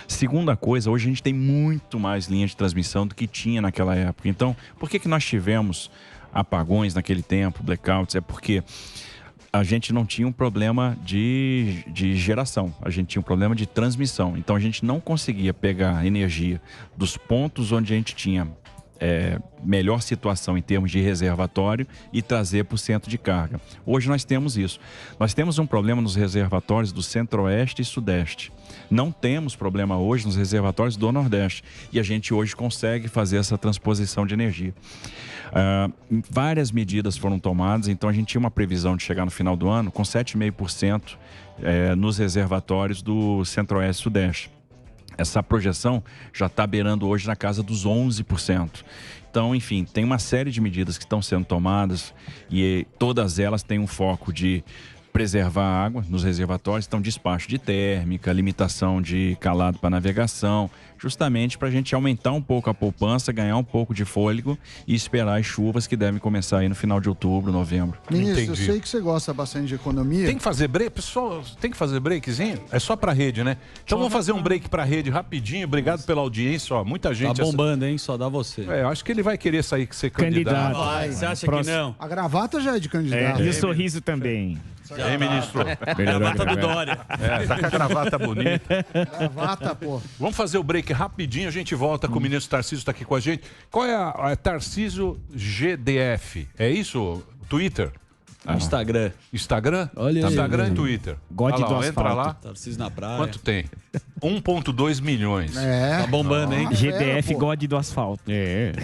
Segunda coisa, hoje a gente tem muito mais linha de transmissão do que tinha naquela época. Então, por que nós tivemos apagões naquele tempo, blackouts? É porque a gente não tinha um problema de geração, a gente tinha um problema de transmissão. Então, a gente não conseguia pegar energia dos pontos onde a gente tinha melhor situação em termos de reservatório e trazer para o centro de carga. Hoje nós temos isso. Nós temos um problema nos reservatórios do centro-oeste e sudeste. Não temos problema hoje nos reservatórios do nordeste. E a gente hoje consegue fazer essa transposição de energia. Várias medidas foram tomadas, então a gente tinha uma previsão de chegar no final do ano com 7,5% nos reservatórios do centro-oeste e sudeste. Essa projeção já está beirando hoje na casa dos 11%. Então, enfim, tem uma série de medidas que estão sendo tomadas e todas elas têm um foco de preservar a água nos reservatórios, então despacho de térmica, limitação de calado para navegação, justamente para a gente aumentar um pouco a poupança, ganhar um pouco de fôlego e esperar as chuvas que devem começar aí no final de outubro, novembro. Ministro, eu sei que você gosta bastante de economia. Tem que fazer break, pessoal, tem que fazer breakzinho? É só para rede, né? Então vamos fazer um break para rede rapidinho. Obrigado pela audiência, ó, muita gente. Tá bombando, hein? Só dá você. Eu acho que ele vai querer sair ser candidato. Você acha que não? A gravata já é de candidato. E o sorriso também. Aí, ministro. Gravata do Dória. Tá com a gravata bonita. Gravata, pô. Vamos fazer o break rapidinho, a gente volta com o ministro Tarcísio, tá aqui com a gente. Qual é a Tarcísio GDF? É isso? Twitter? Instagram. Instagram? Olha aí, Instagram olha aí. e Twitter. God do asfalto. Entra lá. Tarcísio na praia. Quanto tem? 1,2 milhões. Tá bombando, hein? GDF God do asfalto.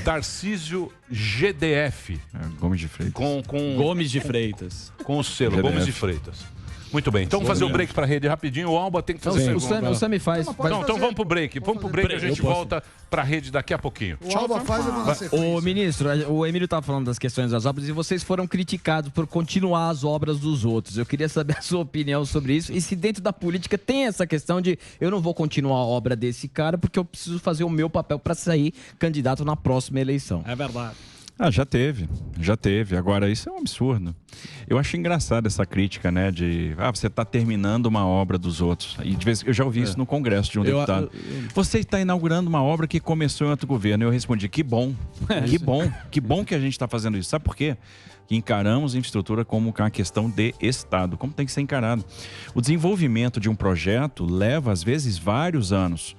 Tarcísio GDF. Gomes de Freitas. Gomes de Freitas. Com o selo, GDF. Gomes de Freitas. Muito bem, então vamos fazer o break para a rede rapidinho. O Alba tem que fazer O Sami faz. Não, então vamos pro break. Vamos pro break, a gente volta para a rede daqui a pouquinho. O Alba faz, eu vou na sequência. Ô, ministro, o Emílio estava falando das questões das obras e vocês foram criticados por continuar as obras dos outros. Eu queria saber a sua opinião sobre isso e se dentro da política tem essa questão de eu não vou continuar a obra desse cara porque eu preciso fazer o meu papel para sair candidato na próxima eleição. É verdade. Já teve. Agora, isso é um absurdo. Eu acho engraçado essa crítica, né, de você está terminando uma obra dos outros. E de vez eu já ouvi isso no Congresso de um deputado. Você está inaugurando uma obra que começou em outro governo. Eu respondi, que bom, que bom que a gente está fazendo isso. Sabe por quê? Que encaramos a infraestrutura como uma questão de Estado, como tem que ser encarado. O desenvolvimento de um projeto leva, às vezes, vários anos.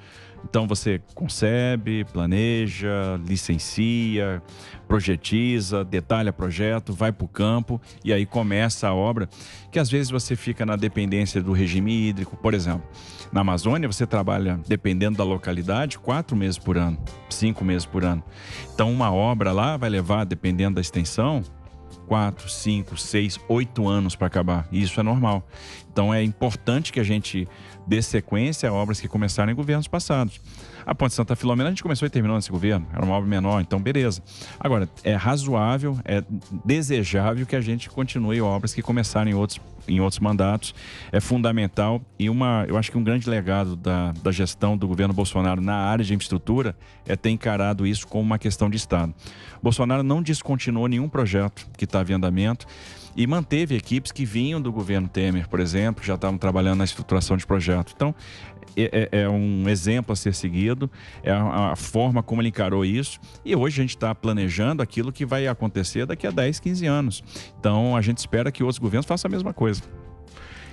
Então você concebe, planeja, licencia, projetiza, detalha projeto, vai para o campo e aí começa a obra, que às vezes você fica na dependência do regime hídrico. Por exemplo, na Amazônia você trabalha, dependendo da localidade, 4 meses por ano, 5 meses por ano. Então uma obra lá vai levar, dependendo da extensão, 4, 5, 6, 8 anos para acabar. E isso é normal. Então é importante que a gente dê sequência a obras que começaram em governos passados. A Ponte Santa Filomena a gente começou e terminou nesse governo. Era uma obra menor, então beleza. Agora, é razoável, é desejável que a gente continue obras que começaram em outros mandatos. É fundamental e eu acho que um grande legado da gestão do governo Bolsonaro na área de infraestrutura é ter encarado isso como uma questão de Estado. Bolsonaro não descontinuou nenhum projeto que estava em andamento e manteve equipes que vinham do governo Temer, por exemplo, exemplo, que já estavam trabalhando na estruturação de projeto. Então, é um exemplo a ser seguido, é a forma como ele encarou isso, e hoje a gente está planejando aquilo que vai acontecer daqui a 10, 15 anos. Então, a gente espera que outros governos façam a mesma coisa.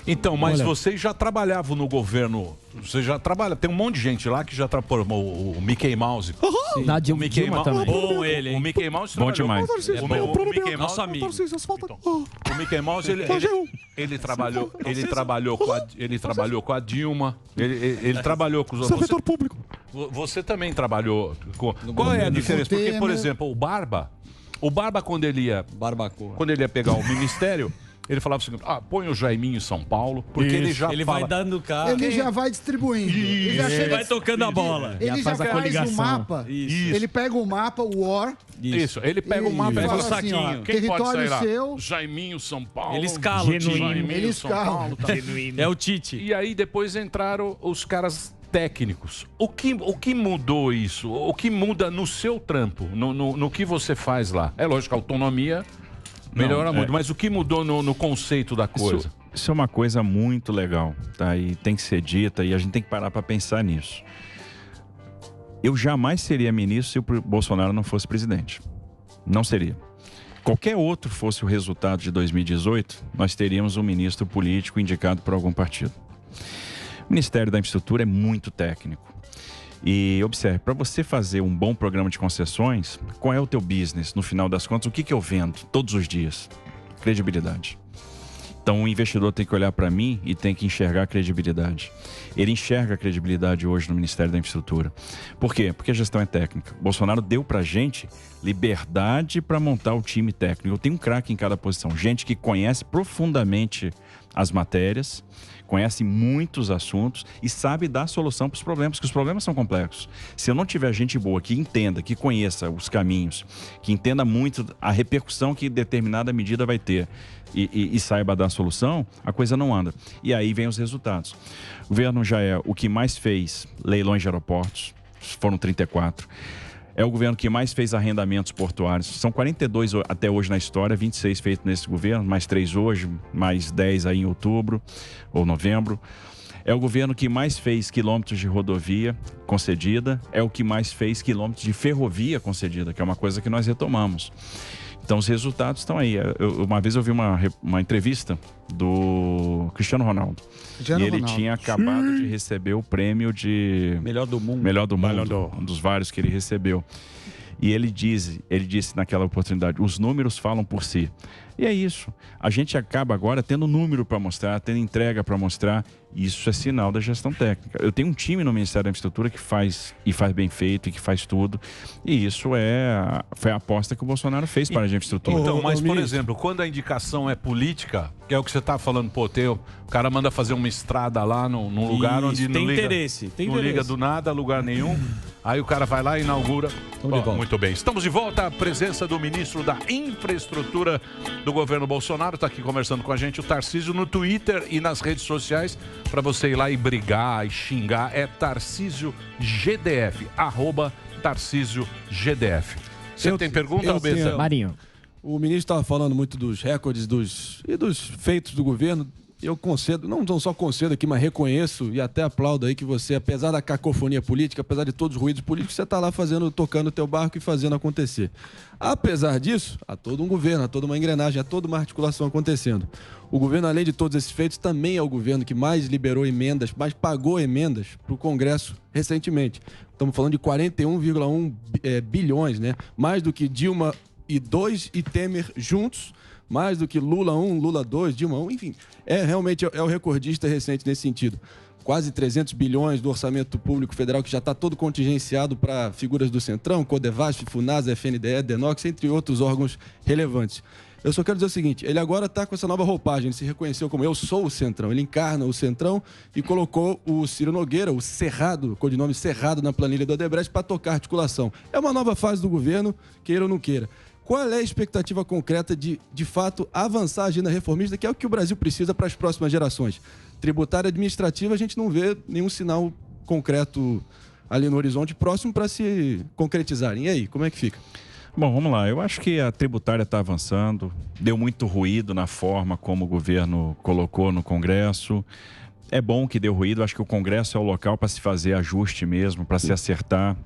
Então, mas vocês já trabalhavam no governo, você já trabalha, tem um monte de gente lá que já trabalhou, o Mickey Mouse. O Mickey Mouse também. Bom ele, hein? O Mickey Mouse bom demais. O Mickey Mouse, nosso amigo. O Mickey Mouse, ele trabalhou com a Dilma, ele trabalhou com os... Servidor público. Você também trabalhou com... Qual é a diferença? Porque, por exemplo, o Barba, quando ele ia pegar o ministério... Ele falava o seguinte, põe o Jaiminho em São Paulo, porque ele já vai dando carro. Ele já vai distribuindo. Ele já chega, vai tocando a bola. Ele já faz o mapa. Isso. Ele pega o mapa, o War. Isso. Ele pega o mapa e fala assim, saquinho. Quem pode sair lá? Seu. Jaiminho, São Paulo. Ele escala o time. Ele escala. É o Tite. E aí depois entraram os caras técnicos. O que mudou isso? O que muda no seu trampo? No que você faz lá? É lógico, a autonomia... Melhora muito, mas o que mudou no conceito da coisa? Isso é uma coisa muito legal, tá? E tem que ser dita e a gente tem que parar para pensar nisso. Eu jamais seria ministro se o Bolsonaro não fosse presidente. Não seria. Qualquer outro fosse o resultado de 2018, nós teríamos um ministro político indicado por algum partido. O Ministério da Infraestrutura é muito técnico. E observe, para você fazer um bom programa de concessões, qual é o teu business? No final das contas, o que eu vendo todos os dias? Credibilidade. Então, o investidor tem que olhar para mim e tem que enxergar a credibilidade. Ele enxerga a credibilidade hoje no Ministério da Infraestrutura. Por quê? Porque a gestão é técnica. Bolsonaro deu para a gente liberdade para montar o time técnico. Eu tenho um craque em cada posição. Gente que conhece profundamente as matérias, conhece muitos assuntos e sabe dar solução para os problemas, porque os problemas são complexos. Se eu não tiver gente boa que entenda, que conheça os caminhos, que entenda muito a repercussão que determinada medida vai ter e saiba dar solução, a coisa não anda. E aí vem os resultados. O governo já é o que mais fez leilões de aeroportos, foram 34. É o governo que mais fez arrendamentos portuários. São 42 até hoje na história, 26 feitos nesse governo, mais 3 hoje, mais 10 aí em outubro ou novembro. É o governo que mais fez quilômetros de rodovia concedida, é o que mais fez quilômetros de ferrovia concedida, que é uma coisa que nós retomamos. Então os resultados estão aí. Uma vez eu vi uma entrevista do Cristiano Ronaldo. Ele tinha acabado de receber o prêmio de... Melhor do mundo. Um dos vários que ele recebeu. E ele disse naquela oportunidade, os números falam por si. E é isso. A gente acaba agora tendo número para mostrar, tendo entrega para mostrar. Isso é sinal da gestão técnica. Eu tenho um time no Ministério da Infraestrutura que faz bem feito e que faz tudo. E isso foi a aposta que o Bolsonaro fez para a infraestrutura. Então, mas por exemplo, quando a indicação é política, que é o que você está falando, o cara manda fazer uma estrada lá num lugar onde não liga do nada, lugar nenhum. Aí o cara vai lá e inaugura. Muito bem. Estamos de volta. A presença do ministro da Infraestrutura do governo Bolsonaro. Está aqui conversando com a gente o Tarcísio no Twitter e nas redes sociais. Para você ir lá e brigar e xingar. É Tarcísio GDF. @Tarcísio GDF. Você tem pergunta, Albeza? Marinho. O ministro estava falando muito dos recordes dos feitos do governo. Eu concedo, não só concedo aqui, mas reconheço e até aplaudo aí que você, apesar da cacofonia política, apesar de todos os ruídos políticos, você está lá tocando o teu barco e fazendo acontecer. Apesar disso, há todo um governo, há toda uma engrenagem, há toda uma articulação acontecendo. O governo, além de todos esses feitos, também é o governo que mais liberou emendas, mais pagou emendas para o Congresso recentemente. Estamos falando de 41,1 bilhões, né? Mais do que Dilma II e Temer juntos, mais do que Lula 1, Lula 2, Dilma 1, enfim, realmente é o recordista recente nesse sentido. Quase 300 bilhões do orçamento público federal que já está todo contingenciado para figuras do Centrão, Codevasf, Funasa, FNDE, Denox, entre outros órgãos relevantes. Eu só quero dizer o seguinte, ele agora está com essa nova roupagem, ele se reconheceu como eu sou o Centrão, ele encarna o Centrão e colocou o Ciro Nogueira, o Cerrado, codinome Cerrado na planilha do Odebrecht para tocar articulação. É uma nova fase do governo, queira ou não queira. Qual é a expectativa concreta de fato, avançar a agenda reformista, que é o que o Brasil precisa para as próximas gerações? Tributária administrativa, a gente não vê nenhum sinal concreto ali no horizonte próximo para se concretizarem. E aí, como é que fica? Bom, vamos lá. Eu acho que a tributária está avançando. Deu muito ruído na forma como o governo colocou no Congresso. É bom que deu ruído. Acho que o Congresso é o local para se fazer ajuste mesmo, para se acertar.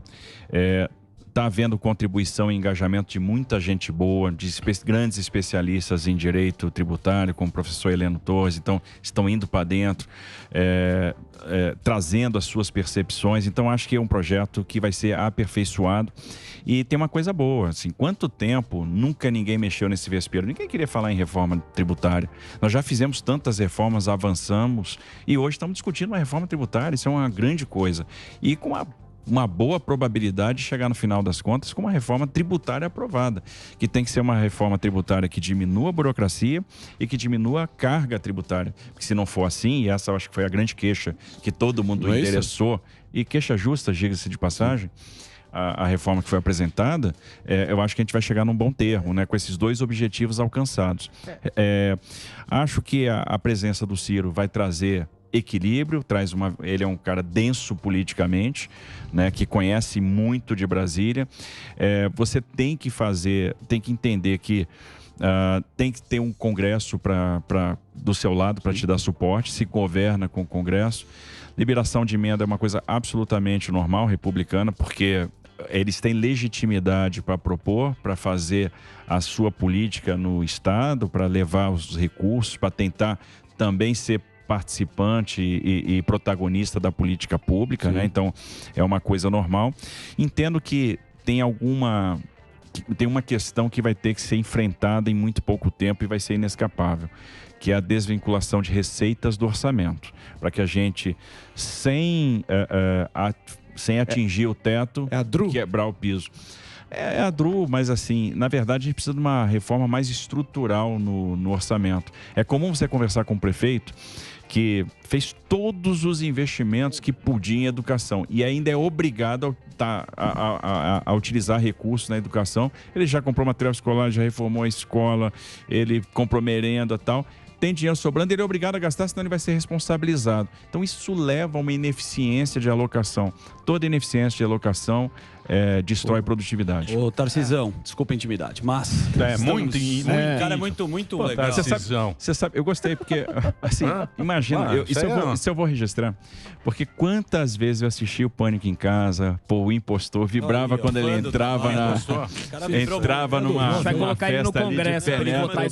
Está havendo contribuição e engajamento de muita gente boa, de grandes especialistas em direito tributário, como o professor Heleno Torres. Então, estão indo para dentro, trazendo as suas percepções. Então, acho que é um projeto que vai ser aperfeiçoado. E tem uma coisa boa, assim, quanto tempo nunca ninguém mexeu nesse vespeiro? Ninguém queria falar em reforma tributária. Nós já fizemos tantas reformas, avançamos, e hoje estamos discutindo uma reforma tributária. Isso é uma grande coisa. E com uma boa probabilidade de chegar no final das contas com uma reforma tributária aprovada, que tem que ser uma reforma tributária que diminua a burocracia e que diminua a carga tributária. Porque se não for assim, e essa eu acho que foi a grande queixa que todo mundo interessou, e queixa justa, diga-se de passagem, a reforma que foi apresentada, eu acho que a gente vai chegar num bom termo, né, com esses dois objetivos alcançados. Acho que a presença do Ciro vai trazer equilíbrio, ele é um cara denso politicamente, né, que conhece muito de Brasília. Você tem que entender que tem que ter um Congresso do seu lado para te dar suporte, se governa com o Congresso. Liberação de emenda é uma coisa absolutamente normal, republicana, porque eles têm legitimidade para propor, para fazer a sua política no Estado, para levar os recursos, para tentar também ser participante e protagonista da política pública, né? Então, é uma coisa normal. Entendo que tem uma questão que vai ter que ser enfrentada em muito pouco tempo e vai ser inescapável, que é a desvinculação de receitas do orçamento, para que a gente, sem atingir o teto, quebrar o piso. É a DRU, mas assim, na verdade a gente precisa de uma reforma mais estrutural no orçamento. É comum você conversar com o prefeito que fez todos os investimentos que podia em educação e ainda é obrigado a utilizar recursos na educação. Ele já comprou material escolar, já reformou a escola, ele comprou merenda e tal. Tem dinheiro sobrando, ele é obrigado a gastar, senão ele vai ser responsabilizado. Então isso leva a uma ineficiência de alocação. Toda ineficiência de alocação destrói produtividade. Ô, Tarcisão, desculpa a intimidade, mas... cara, é muito legal. Você sabe, eu gostei, porque, assim, imagina, isso eu vou registrar, porque quantas vezes eu assisti o Pânico em Casa, o impostor vibrava quando ele entrava numa festa ali de penetra.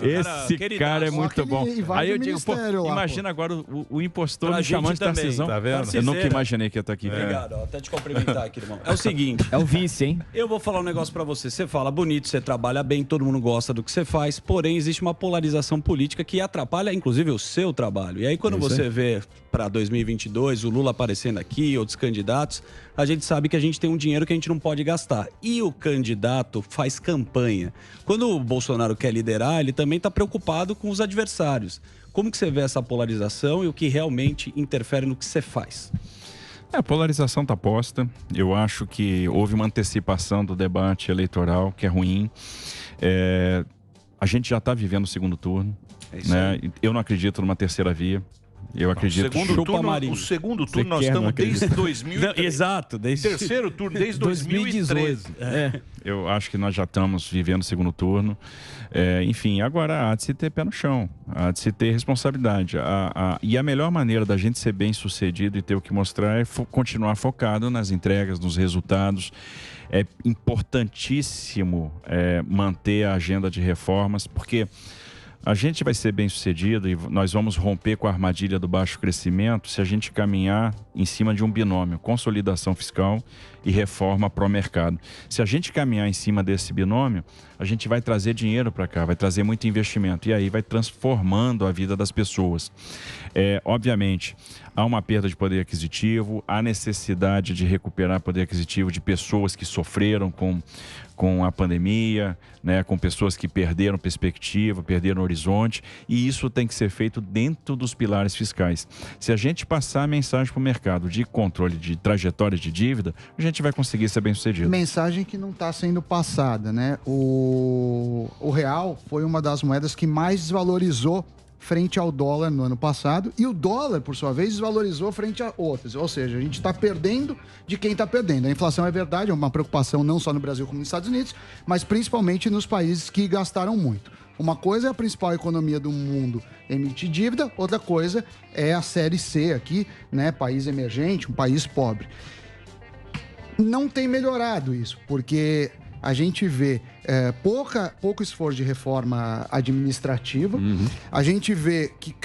Esse cara é muito bom. Aí eu digo, imagina agora o impostor me chamando de Tarcisão. Tá vendo? Eu nunca imaginei que ia estar aqui. Obrigado, até te cumprimentar aqui, irmão. É o seguinte... É o vice, hein? Eu vou falar um negócio pra você. Você fala bonito, você trabalha bem, todo mundo gosta do que você faz, porém existe uma polarização política que atrapalha, inclusive, o seu trabalho. E aí, quando você vê pra 2022 o Lula aparecendo aqui, outros candidatos, a gente sabe que a gente tem um dinheiro que a gente não pode gastar. E o candidato faz campanha. Quando o Bolsonaro quer liderar, ele também tá preocupado com os adversários. Como que você vê essa polarização e o que realmente interfere no que você faz? A polarização está posta. Eu acho que houve uma antecipação do debate eleitoral, que é ruim. A gente já está vivendo o segundo turno. Né? Eu não acredito numa terceira via. Eu acredito o segundo turno nós estamos desde 2013. Exato, terceiro turno desde 2013. Eu acho que nós já estamos vivendo o segundo turno. Enfim, agora há de se ter pé no chão, há de se ter responsabilidade. E a melhor maneira da gente ser bem sucedido e ter o que mostrar é continuar focado nas entregas, nos resultados. É importantíssimo manter a agenda de reformas, porque a gente vai ser bem sucedido e nós vamos romper com a armadilha do baixo crescimento se a gente caminhar em cima de um binômio, consolidação fiscal e reforma pró-mercado. Se a gente caminhar em cima desse binômio, a gente vai trazer dinheiro para cá, vai trazer muito investimento e aí vai transformando a vida das pessoas. Obviamente, há uma perda de poder aquisitivo, há necessidade de recuperar poder aquisitivo de pessoas que sofreram com a pandemia, né, com pessoas que perderam perspectiva, perderam horizonte, e isso tem que ser feito dentro dos pilares fiscais. Se a gente passar a mensagem para o mercado de controle de trajetória de dívida, a gente vai conseguir ser bem sucedido. Mensagem que não está sendo passada, né? O real foi uma das moedas que mais desvalorizou frente ao dólar no ano passado, e o dólar, por sua vez, desvalorizou frente a outras. Ou seja, a gente está perdendo de quem está perdendo. A inflação é verdade, é uma preocupação não só no Brasil como nos Estados Unidos, mas principalmente nos países que gastaram muito. Uma coisa é a principal economia do mundo emitir dívida, outra coisa é a série C aqui, né? País emergente, um país pobre. Não tem melhorado isso, porque a gente vê pouco esforço de reforma administrativa. A gente vê que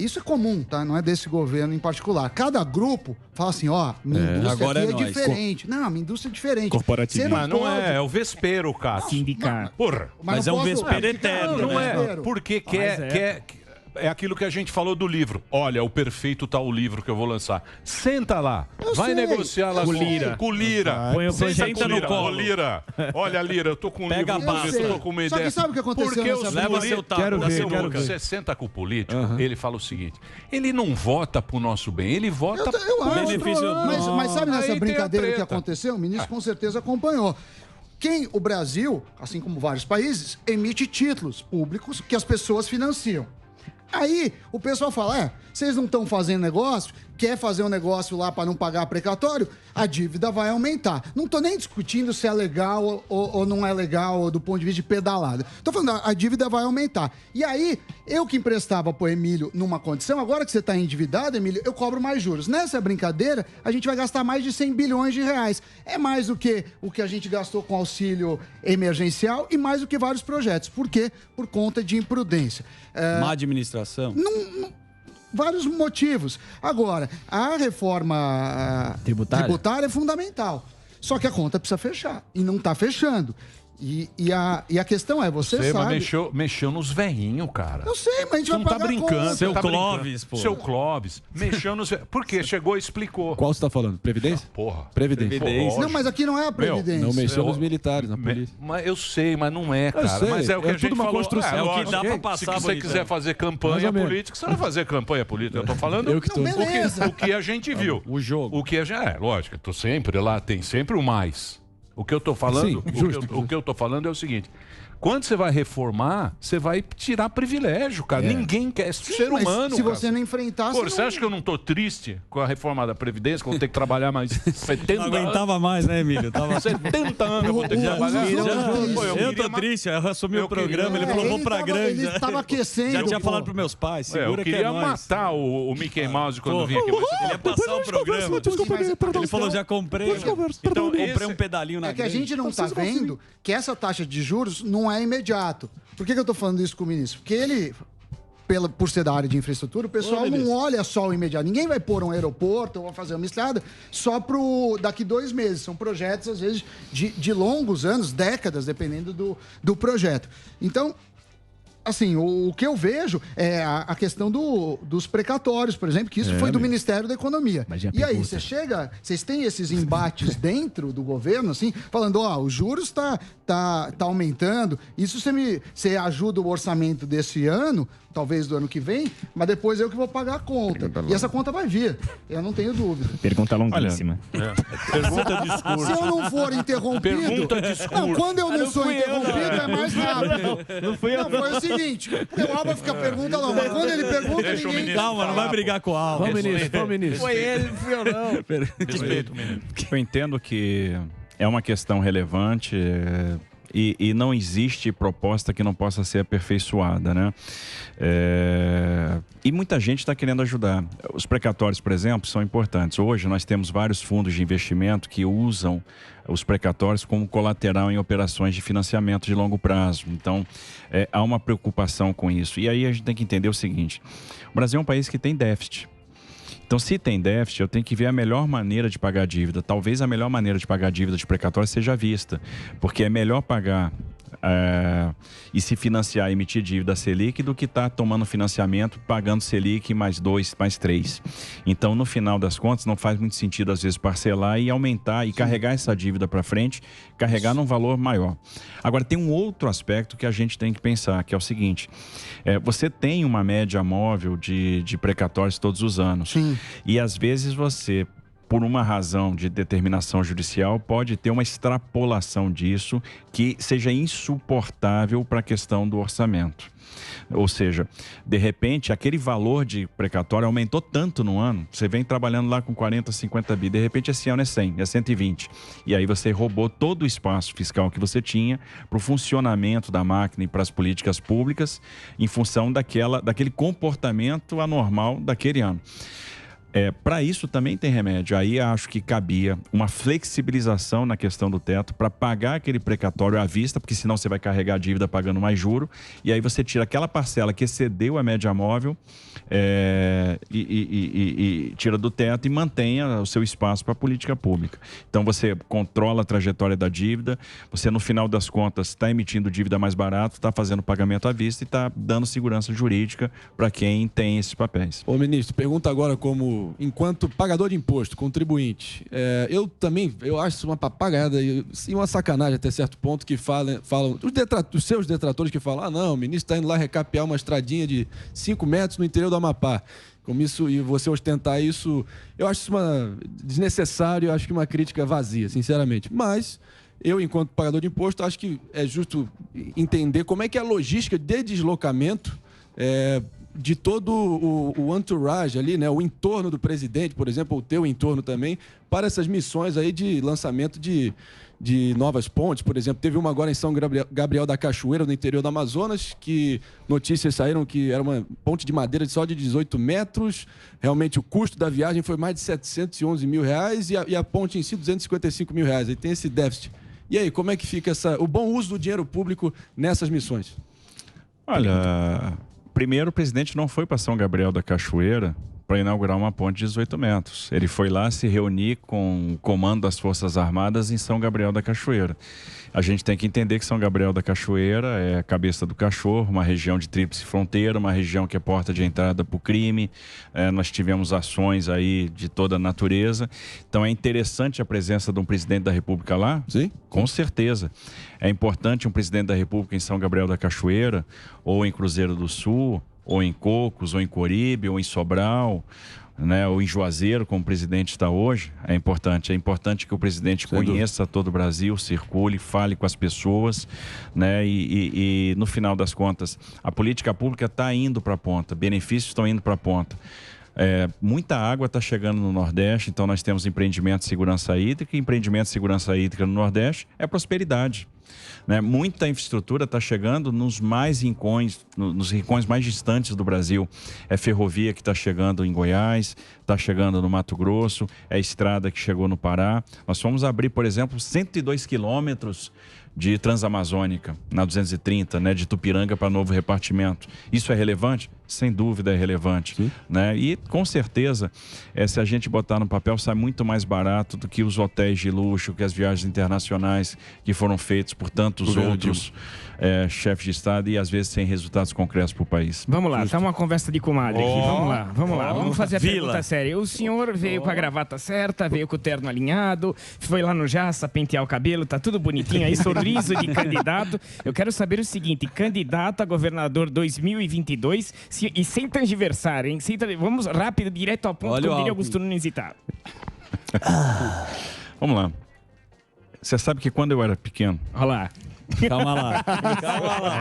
isso é comum, tá? Não é desse governo em particular. Cada grupo fala assim, minha indústria agora aqui é diferente. Não, minha indústria é diferente. Corporativismo. Mas não é o vespeiro, Cássio. Sindicar. Porra. Mas é um vespeiro eterno, Não né? é, porque é aquilo que a gente falou do livro. Olha, o perfeito tá o livro que eu vou lançar. Senta lá. Vai negociar lá com o Lira. Põe o Senta no colo. Ô, Lira. Olha, Lira, eu tô com um Pega livro a pasta. eu tô com uma Só ideia. que sabe o que aconteceu Porque nessa os Leva políticos... seu taco. Quero ver. Você senta com o político, ele fala o seguinte, ele não vota pro nosso bem, ele vota Eu acho. benefício- Mas sabe nessa Aí tem a brincadeira que treta. aconteceu? O ministro com certeza acompanhou. O Brasil, assim como vários países, emite títulos públicos que as pessoas financiam. Aí o pessoal fala, vocês não estão fazendo negócio, quer fazer um negócio lá para não pagar precatório, a dívida vai aumentar. Não estou nem discutindo se é legal ou não é legal do ponto de vista de pedalada. Estou falando, a dívida vai aumentar. E aí, eu que emprestava para o Emílio numa condição, agora que você está endividado, Emílio, eu cobro mais juros. Nessa brincadeira, a gente vai gastar mais de 100 bilhões de reais. É mais do que o que a gente gastou com auxílio emergencial e mais do que vários projetos. Por quê? Por conta de imprudência. Má administração. Vários motivos. Agora, a reforma tributária é fundamental. Só que a conta precisa fechar. E não está fechando. E a questão é, você sabe... Mas mexeu nos velhinhos, cara. Eu sei, mas a gente vai não tá pagar a brincando. conta. Seu tá Clóvis, brincando. pô. Seu Clóvis. Mexeu nos velhinhos. Por quê? Chegou e explicou. Qual você tá falando? Previdência? Porra. Previdência. Não, mas aqui não é a Previdência. Não mexeu nos militares, na polícia. Mas eu sei, mas não é, cara. sei, Mas é o que é a gente tudo uma falou. construção. É o que lógico. dá pra passar, Se você bonitão. quiser fazer Mais campanha ou menos. política, você vai fazer campanha política. Eu tô falando Eu que tô. Não, beleza. o que a gente viu. O jogo. O que lógico, eu tô sempre lá, tem sempre o mais. O que eu tô falando, Sim, justo. o que eu tô falando é o seguinte: quando você vai reformar, você vai tirar privilégio, cara. Ninguém quer, ser Mas humano. se cara. você não enfrentar... Pô, você acha que eu não tô triste com a reforma da Previdência, que eu vou ter que trabalhar mais 70 Não anos? aguentava mais, né, Emílio? Tava... 70 anos eu vou ter que trabalhar. Pô, Eu tô triste, eu assumi o programa, ele falou, vou pra grande. Ele estava aquecendo. Já tinha pô. falado pros meus pais, segura eu que é queria nóis. matar o Mickey Mouse quando vinha aqui. Ele ia passar o programa. Ele falou, já comprei. Então, comprei um pedalinho na É que a grande. gente não está vendo que essa taxa de juros não é imediato. Por que eu estou falando isso com o ministro? Porque ele, por ser da área de infraestrutura, o pessoal não olha só o imediato. Ninguém vai pôr um aeroporto ou vai fazer uma estrada só para daqui 2 meses. São projetos, às vezes, de longos anos, décadas, dependendo do projeto. Então, assim, o que eu vejo é a questão dos precatórios, por exemplo, que isso foi do Ministério da Economia. E aí, vocês têm esses embates dentro do governo, assim, falando, os juros tá aumentando, isso você ajuda o orçamento desse ano, talvez do ano que vem, mas depois eu que vou pagar a conta. E essa conta vai vir, eu não tenho dúvida. Pergunta longuíssima. Pergunta discurso. Se eu não for interrompido... Pergunta discurso. Não, quando eu não sou interrompido, é mais rápido. Não fui eu. Não, foi o seguinte, o Alba fica pergunta não, mas quando ele pergunta, Deixa o ninguém... menino Calma, não vai brigar com o Alves. Vamos, ministro. Foi ele, não fui eu não. Respeito, menino. Eu entendo que é uma questão relevante e não existe proposta que não possa ser aperfeiçoada, né? E muita gente está querendo ajudar. Os precatórios, por exemplo, são importantes. Hoje nós temos vários fundos de investimento que usam os precatórios como colateral em operações de financiamento de longo prazo. Então, há uma preocupação com isso. E aí a gente tem que entender o seguinte: o Brasil é um país que tem déficit. Então, se tem déficit, eu tenho que ver a melhor maneira de pagar a dívida. Talvez a melhor maneira de pagar a dívida de precatório seja à vista, porque é melhor pagar e se financiar e emitir dívida Selic do que estar tomando financiamento, pagando Selic mais 2, mais 3. Então, no final das contas, não faz muito sentido, às vezes, parcelar e aumentar e carregar essa dívida para frente, carregar num valor maior. Agora, tem um outro aspecto que a gente tem que pensar, que é o seguinte: você tem uma média móvel de precatórios todos os anos. Sim. E, às vezes, você por uma razão de determinação judicial, pode ter uma extrapolação disso que seja insuportável para a questão do orçamento. Ou seja, de repente, aquele valor de precatório aumentou tanto no ano, você vem trabalhando lá com 40, 50 bi, de repente esse ano é 100, é 120. E aí você roubou todo o espaço fiscal que você tinha para o funcionamento da máquina e para as políticas públicas em função daquele comportamento anormal daquele ano. Para isso também tem remédio. Aí acho que cabia uma flexibilização na questão do teto para pagar aquele precatório à vista, porque senão você vai carregar a dívida pagando mais juro, e aí você tira aquela parcela que excedeu a média móvel e tira do teto e mantenha o seu espaço para a política pública. Então você controla a trajetória da dívida, você no final das contas está emitindo dívida mais barato, está fazendo pagamento à vista e está dando segurança jurídica para quem tem esses papéis. Ô ministro, pergunta agora enquanto pagador de imposto, contribuinte. Eu acho isso uma papagaiada e uma sacanagem até certo ponto que falam os seus detratores que falam, não, o ministro está indo lá recapear uma estradinha de 5 metros no interior do Amapá. Como isso, e você ostentar isso, eu acho isso desnecessário, eu acho que uma crítica vazia, sinceramente. Mas eu, enquanto pagador de imposto, acho que é justo entender como é que é a logística de deslocamento de todo o entourage ali, né? O entorno do presidente, por exemplo, ou o teu entorno também, para essas missões aí de lançamento de novas pontes. Por exemplo, teve uma agora em São Gabriel da Cachoeira, no interior do Amazonas, que notícias saíram que era uma ponte de madeira só de 18 metros. Realmente o custo da viagem foi mais de 711 mil reais e a ponte em si 255 mil reais. Aí tem esse déficit. E aí, como é que fica o bom uso do dinheiro público nessas missões? Olha, primeiro o presidente não foi para São Gabriel da Cachoeira para inaugurar uma ponte de 18 metros. Ele foi lá se reunir com o comando das Forças Armadas em São Gabriel da Cachoeira. A gente tem que entender que São Gabriel da Cachoeira é a cabeça do cachorro, uma região de tríplice fronteira, uma região que é porta de entrada para o crime. Nós tivemos ações aí de toda a natureza. Então é interessante a presença de um presidente da República lá? Sim. Com certeza. É importante um presidente da República em São Gabriel da Cachoeira, ou em Cruzeiro do Sul, ou em Cocos, ou em Coribe, ou em Sobral, né, ou em Juazeiro, como o presidente está hoje. É importante que o presidente conheça todo o Brasil, circule, fale com as pessoas, né, e no final das contas, a política pública está indo para a ponta, benefícios estão indo para a ponta. Muita água está chegando no Nordeste, então nós temos empreendimento de segurança hídrica, e empreendimento de segurança hídrica no Nordeste é prosperidade. Né? Muita infraestrutura está chegando nos rincões mais distantes do Brasil. É ferrovia que está chegando em Goiás, está chegando no Mato Grosso, é estrada que chegou no Pará. Nós fomos abrir, por exemplo, 102 quilômetros de Transamazônica, na 230, né, de Tupiranga para Novo Repartimento. Isso é relevante? Sem dúvida é relevante. Né? E, com certeza, se a gente botar no papel, sai muito mais barato do que os hotéis de luxo, que as viagens internacionais que foram feitas por tantos outros chefes de Estado e, às vezes, sem resultados concretos para o país. Vamos lá, tá uma conversa de comadre aqui. Vamos lá. Vamos fazer a pergunta séria. O senhor veio com a gravata certa, veio com o terno alinhado, foi lá no Jaça pentear o cabelo, tá tudo bonitinho aí, sorriso de candidato. Eu quero saber o seguinte, candidato a governador 2022 e sem transversar, hein? Vamos rápido, direto ao ponto, como diria Augusto Nunes e tá. Vamos lá. Você sabe que quando eu era pequeno... Olha lá. Calma lá.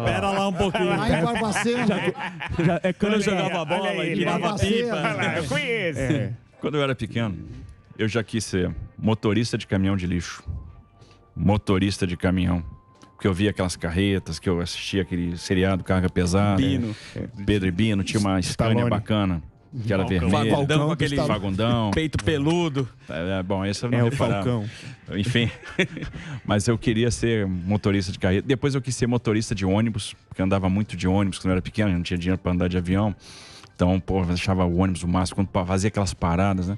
Pera lá um pouquinho. Lá em Barbacena. Quando eu jogava bola e tirava pipa. Eu conheço. Quando eu era pequeno, eu já quis ser motorista de caminhão de lixo. Motorista de caminhão. Porque eu via aquelas carretas, que eu assistia aquele seriado Carga Pesada. Bino. Pedro e Bino, tinha uma Scania bacana. Que era vermelha. Falcão, com aquele Fagundão. peito peludo. Bom, esse eu não reparava. Falcão. Enfim, mas eu queria ser motorista de carreta. Depois eu quis ser motorista de ônibus, porque eu andava muito de ônibus quando eu era pequeno, não tinha dinheiro para andar de avião. Então, eu deixava o ônibus o máximo, quando fazia aquelas paradas, né?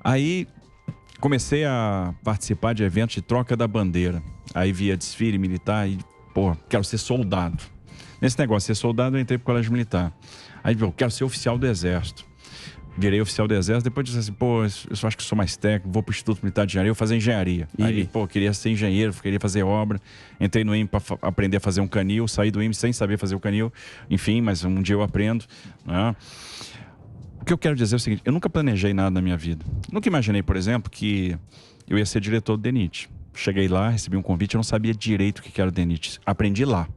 Aí, comecei a participar de eventos de troca da bandeira. Aí via desfile militar e, quero ser soldado. Nesse negócio de ser soldado, eu entrei pro colégio militar. Aí eu quero ser oficial do Exército. Virei oficial do Exército, depois disse assim, eu só acho que sou mais técnico, vou pro Instituto Militar de Engenharia, eu vou fazer engenharia. Aí, queria ser engenheiro, queria fazer obra. Entrei no IME para aprender a fazer um canil, saí do IME sem saber fazer o canil. Enfim, mas um dia eu aprendo. Né? O que eu quero dizer é o seguinte, eu nunca planejei nada na minha vida. Nunca imaginei, por exemplo, que eu ia ser diretor do DENIT. Cheguei lá, recebi um convite, eu não sabia direito o que era o DENIT. Aprendi lá.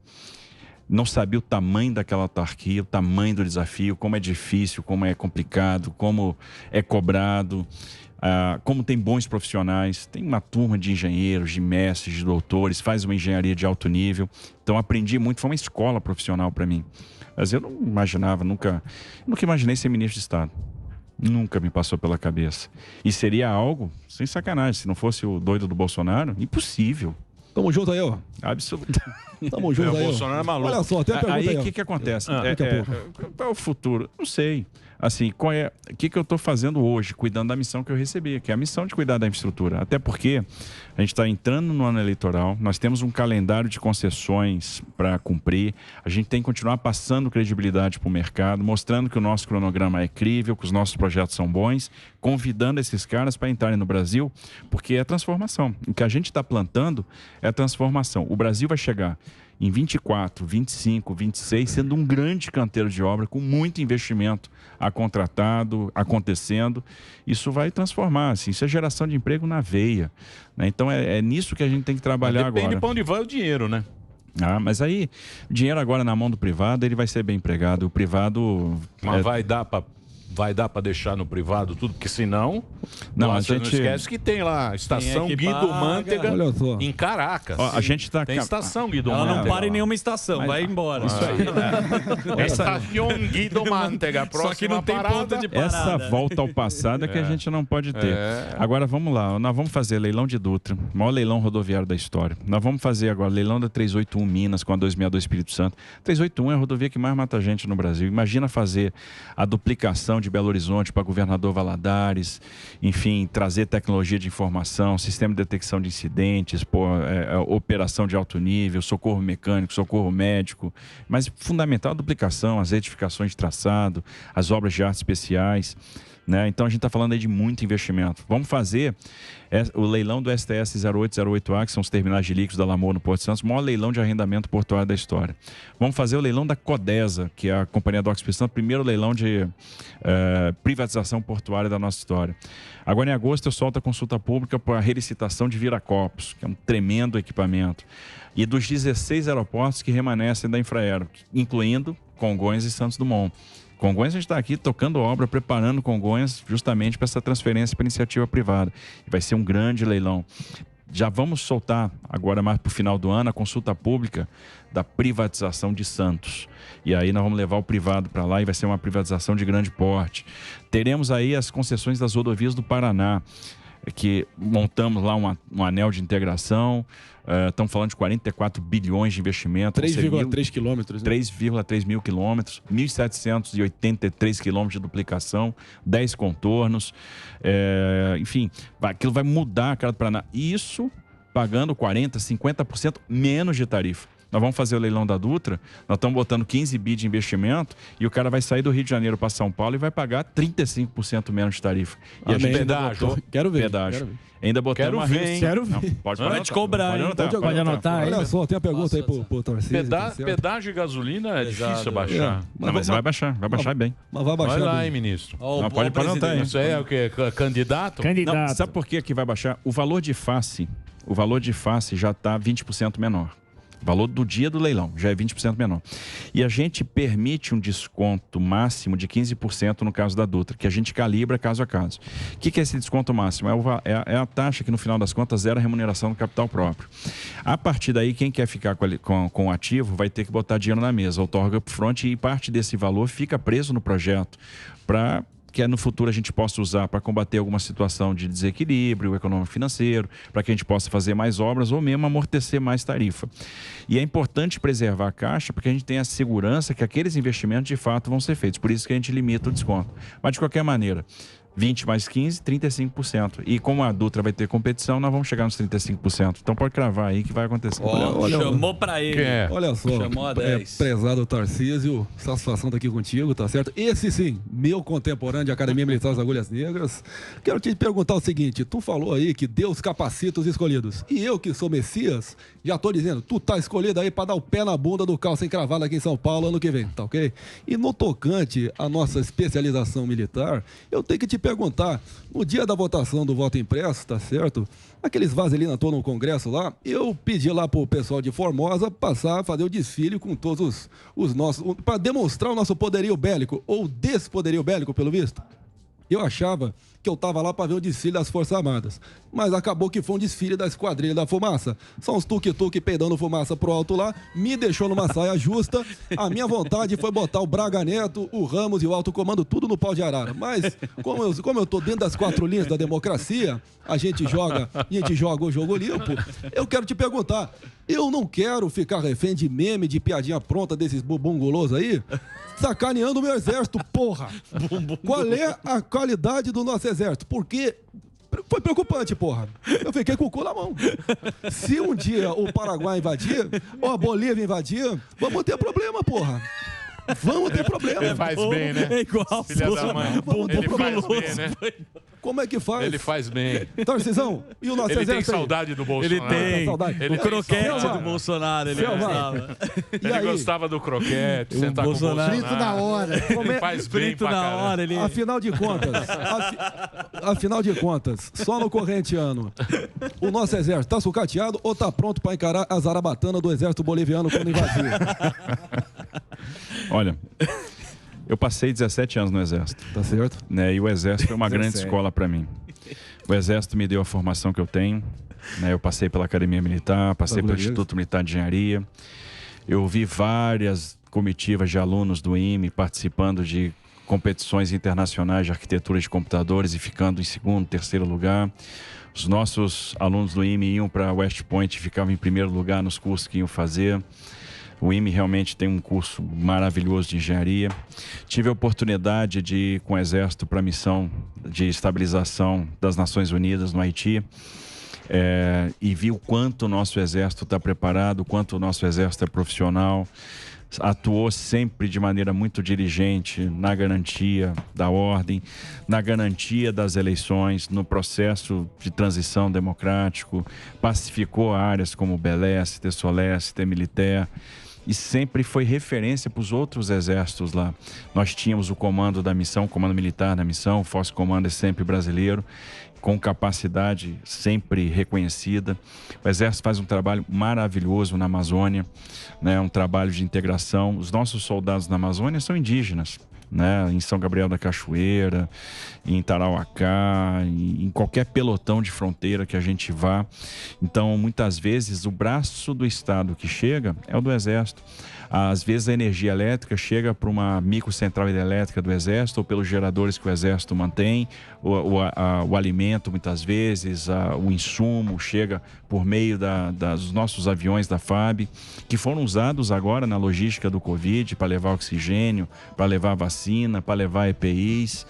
Não sabia o tamanho daquela autarquia, o tamanho do desafio, como é difícil, como é complicado, como é cobrado, como tem bons profissionais. Tem uma turma de engenheiros, de mestres, de doutores, faz uma engenharia de alto nível. Então aprendi muito, foi uma escola profissional para mim. Mas eu não imaginava, nunca imaginei ser ministro de Estado. Nunca me passou pela cabeça. E seria algo, sem sacanagem, se não fosse o doido do Bolsonaro, impossível. Tamo junto aí, ó. Absolutamente. Tamo junto aí. O Bolsonaro é maluco. Olha só, tem a pergunta aí. Aí o que acontece? Qual é o futuro? Não sei. Assim, o que eu estou fazendo hoje, cuidando da missão que eu recebi, que é a missão de cuidar da infraestrutura. Até porque a gente está entrando no ano eleitoral, nós temos um calendário de concessões para cumprir, a gente tem que continuar passando credibilidade para o mercado, mostrando que o nosso cronograma é crível, que os nossos projetos são bons, convidando esses caras para entrarem no Brasil, porque é transformação. O que a gente está plantando é transformação. O Brasil vai chegar em 24, 25, 26, sendo um grande canteiro de obra, com muito investimento acontecendo. Isso vai transformar, assim, isso é geração de emprego na veia, né? Então é nisso que a gente tem que trabalhar agora. Depende de pra onde vai o dinheiro, né? Mas aí, o dinheiro agora na mão do privado, ele vai ser bem empregado. O privado... Mas vai dar para deixar no privado tudo, porque senão... Não esquece que tem lá a estação Guido Mantega em Caracas. A gente tá... Tem estação Guido Mantega. Ela não para em nenhuma estação, vai embora. Isso aí. Estação Guido Mantega, próxima. Só que não tem ponto de parada. Essa volta ao passado é que a gente não pode ter. Agora vamos lá, nós vamos fazer leilão de Dutra, maior leilão rodoviário da história. Nós vamos fazer agora leilão da 381 Minas com a 262 Espírito Santo. 381 é a rodovia que mais mata gente no Brasil. Imagina fazer a duplicação de Belo Horizonte para Governador Valadares, enfim, trazer tecnologia de informação, sistema de detecção de incidentes, operação de alto nível, socorro mecânico, socorro médico, mas fundamental a duplicação, as retificações de traçado, as obras de artes especiais, né? Então a gente está falando aí de muito investimento. Vamos fazer o leilão do STS 0808A, que são os terminais de líquidos da Lamoa no Porto Santos, o maior leilão de arrendamento portuário da história. Vamos fazer o leilão da Codesa, que é a companhia do Espírito Santo, primeiro leilão de privatização portuária da nossa história. Agora em agosto eu solto a consulta pública para a relicitação de Viracopos, que é um tremendo equipamento, e dos 16 aeroportos que remanescem da Infraero, incluindo Congonhas e Santos Dumont. Congonhas, a gente está aqui tocando obra, preparando Congonhas justamente para essa transferência para iniciativa privada. Vai ser um grande leilão. Já vamos soltar agora mais para o final do ano a consulta pública da privatização de Santos. E aí nós vamos levar o privado para lá e vai ser uma privatização de grande porte. Teremos aí as concessões das rodovias do Paraná, que montamos lá um anel de integração. Estamos falando de 44 bilhões de investimento. 3,3 quilômetros. 3,3 mil quilômetros, 1.783 quilômetros de duplicação, 10 contornos. Enfim, aquilo vai mudar a cara do Paraná. E isso pagando 40%, 50% menos de tarifa. Nós vamos fazer o leilão da Dutra, nós estamos botando 15 bi de investimento e o cara vai sair do Rio de Janeiro para São Paulo e vai pagar 35% menos de tarifa. E a gente pedágio. Quero ver. Ainda botamos Quero ver. Não, pode te cobrar, pode anotar. Olha só, tem a pergunta aí pro Tarcísio. Pedágio e gasolina é difícil baixar. Não, mas vai baixar bem. Mas vai baixar. Vai lá, hein, ministro. Não, pode anotar aí. Isso aí é o quê? Candidato? Não, sabe por que vai baixar? O valor de face já está 20% menor. O valor do dia do leilão já é 20% menor. E a gente permite um desconto máximo de 15% no caso da Dutra, que a gente calibra caso a caso. O que é esse desconto máximo? É a taxa que, no final das contas, zera a remuneração do capital próprio. A partir daí, quem quer ficar com o ativo vai ter que botar dinheiro na mesa, outorga upfront, e parte desse valor fica preso no projeto para que no futuro a gente possa usar para combater alguma situação de desequilíbrio econômico financeiro, para que a gente possa fazer mais obras ou mesmo amortecer mais tarifa. E é importante preservar a caixa porque a gente tem a segurança que aqueles investimentos de fato vão ser feitos. Por isso que a gente limita o desconto. Mas de qualquer maneira, 20 mais 15, 35%. E como a Dutra vai ter competição, nós vamos chegar nos 35%. Então pode cravar aí que vai acontecer. Chamou pra ele. Olha só, Chamou a 10. prezado Tarcísio, satisfação estar aqui contigo, tá certo? Esse sim, meu contemporâneo de Academia Militar das Agulhas Negras. Quero te perguntar o seguinte, tu falou aí que Deus capacita os escolhidos. E eu que sou Messias, já tô dizendo, tu tá escolhido aí pra dar o pé na bunda do calça encravado aqui em São Paulo ano que vem, tá ok? E no tocante à nossa especialização militar, eu tenho que te perguntar, no dia da votação do voto impresso, tá certo? Aqueles vaselina à toa no Congresso lá, eu pedi lá pro pessoal de Formosa passar a fazer o desfile com todos os nossos, para demonstrar o nosso poderio bélico, ou despoderio bélico, pelo visto. Eu achava que eu estava lá para ver o desfile das Forças Armadas. Mas acabou que foi um desfile da Esquadrilha da Fumaça. São uns tuk-tuk peidando fumaça pro alto lá, me deixou numa saia justa. A minha vontade foi botar o Braga Neto, o Ramos e o alto comando tudo no pau de arara. Mas, como eu tô dentro das 4 linhas da democracia, a gente joga o jogo limpo. Eu quero te perguntar, eu não quero ficar refém de meme, de piadinha pronta desses bumbum guloso aí, sacaneando o meu exército, porra. Qual é a qualidade do nosso exército? Porque foi preocupante, porra. Eu fiquei com o cu na mão. Se um dia o Paraguai invadir, ou a Bolívia invadir, vamos ter problema, porra. Vamos ter problema. Ele faz bem, né? É igual. Filha da mãe. Ele faz bem, né? Como é que faz? Ele faz bem. Tarcisão, e o nosso Ele tem exército aí? saudade do Bolsonaro. Ele tem. Saudade. Ele O croquete tem do Bolsonaro, ele gostava. Ele gostava do croquete, sentar com o Bolsonaro. Frito na hora. Ele faz bem Frito pra na caramba. hora, ele... Afinal de contas, só no corrente ano, o nosso exército tá sucateado ou tá pronto para encarar a zarabatana do exército boliviano quando invadir? Olha, eu passei 17 anos no Exército. Tá certo? Né, e o Exército foi uma grande escola para mim. O Exército me deu a formação que eu tenho. Né, eu passei pela Academia Militar, passei pelo Instituto Militar de Engenharia. Eu vi várias comitivas de alunos do IME participando de competições internacionais de arquitetura de computadores e ficando em segundo, terceiro lugar. Os nossos alunos do IME iam para West Point e ficavam em primeiro lugar nos cursos que iam fazer. O IME realmente tem um curso maravilhoso de engenharia. Tive a oportunidade de ir com o Exército para a missão de estabilização das Nações Unidas no Haiti. E vi o quanto o nosso Exército está preparado, o quanto o nosso Exército é profissional. Atuou sempre de maneira muito diligente na garantia da ordem, na garantia das eleições, no processo de transição democrático, pacificou áreas como Belé, Tessolé, Milité, e sempre foi referência para os outros exércitos lá. Nós tínhamos o comando da missão, o comando militar da missão, o Force Command é sempre brasileiro, com capacidade sempre reconhecida. O Exército faz um trabalho maravilhoso na Amazônia, né? Um trabalho de integração. Os nossos soldados na Amazônia são indígenas, né? Em São Gabriel da Cachoeira, em Tarauacá, em qualquer pelotão de fronteira que a gente vá. Então, muitas vezes, o braço do Estado que chega é o do Exército. Às vezes a energia elétrica chega para uma microcentral hidrelétrica do Exército ou pelos geradores que o Exército mantém, o alimento muitas vezes, o insumo chega por meio dos nossos aviões da FAB, que foram usados agora na logística do Covid para levar oxigênio, para levar vacina, para levar EPIs.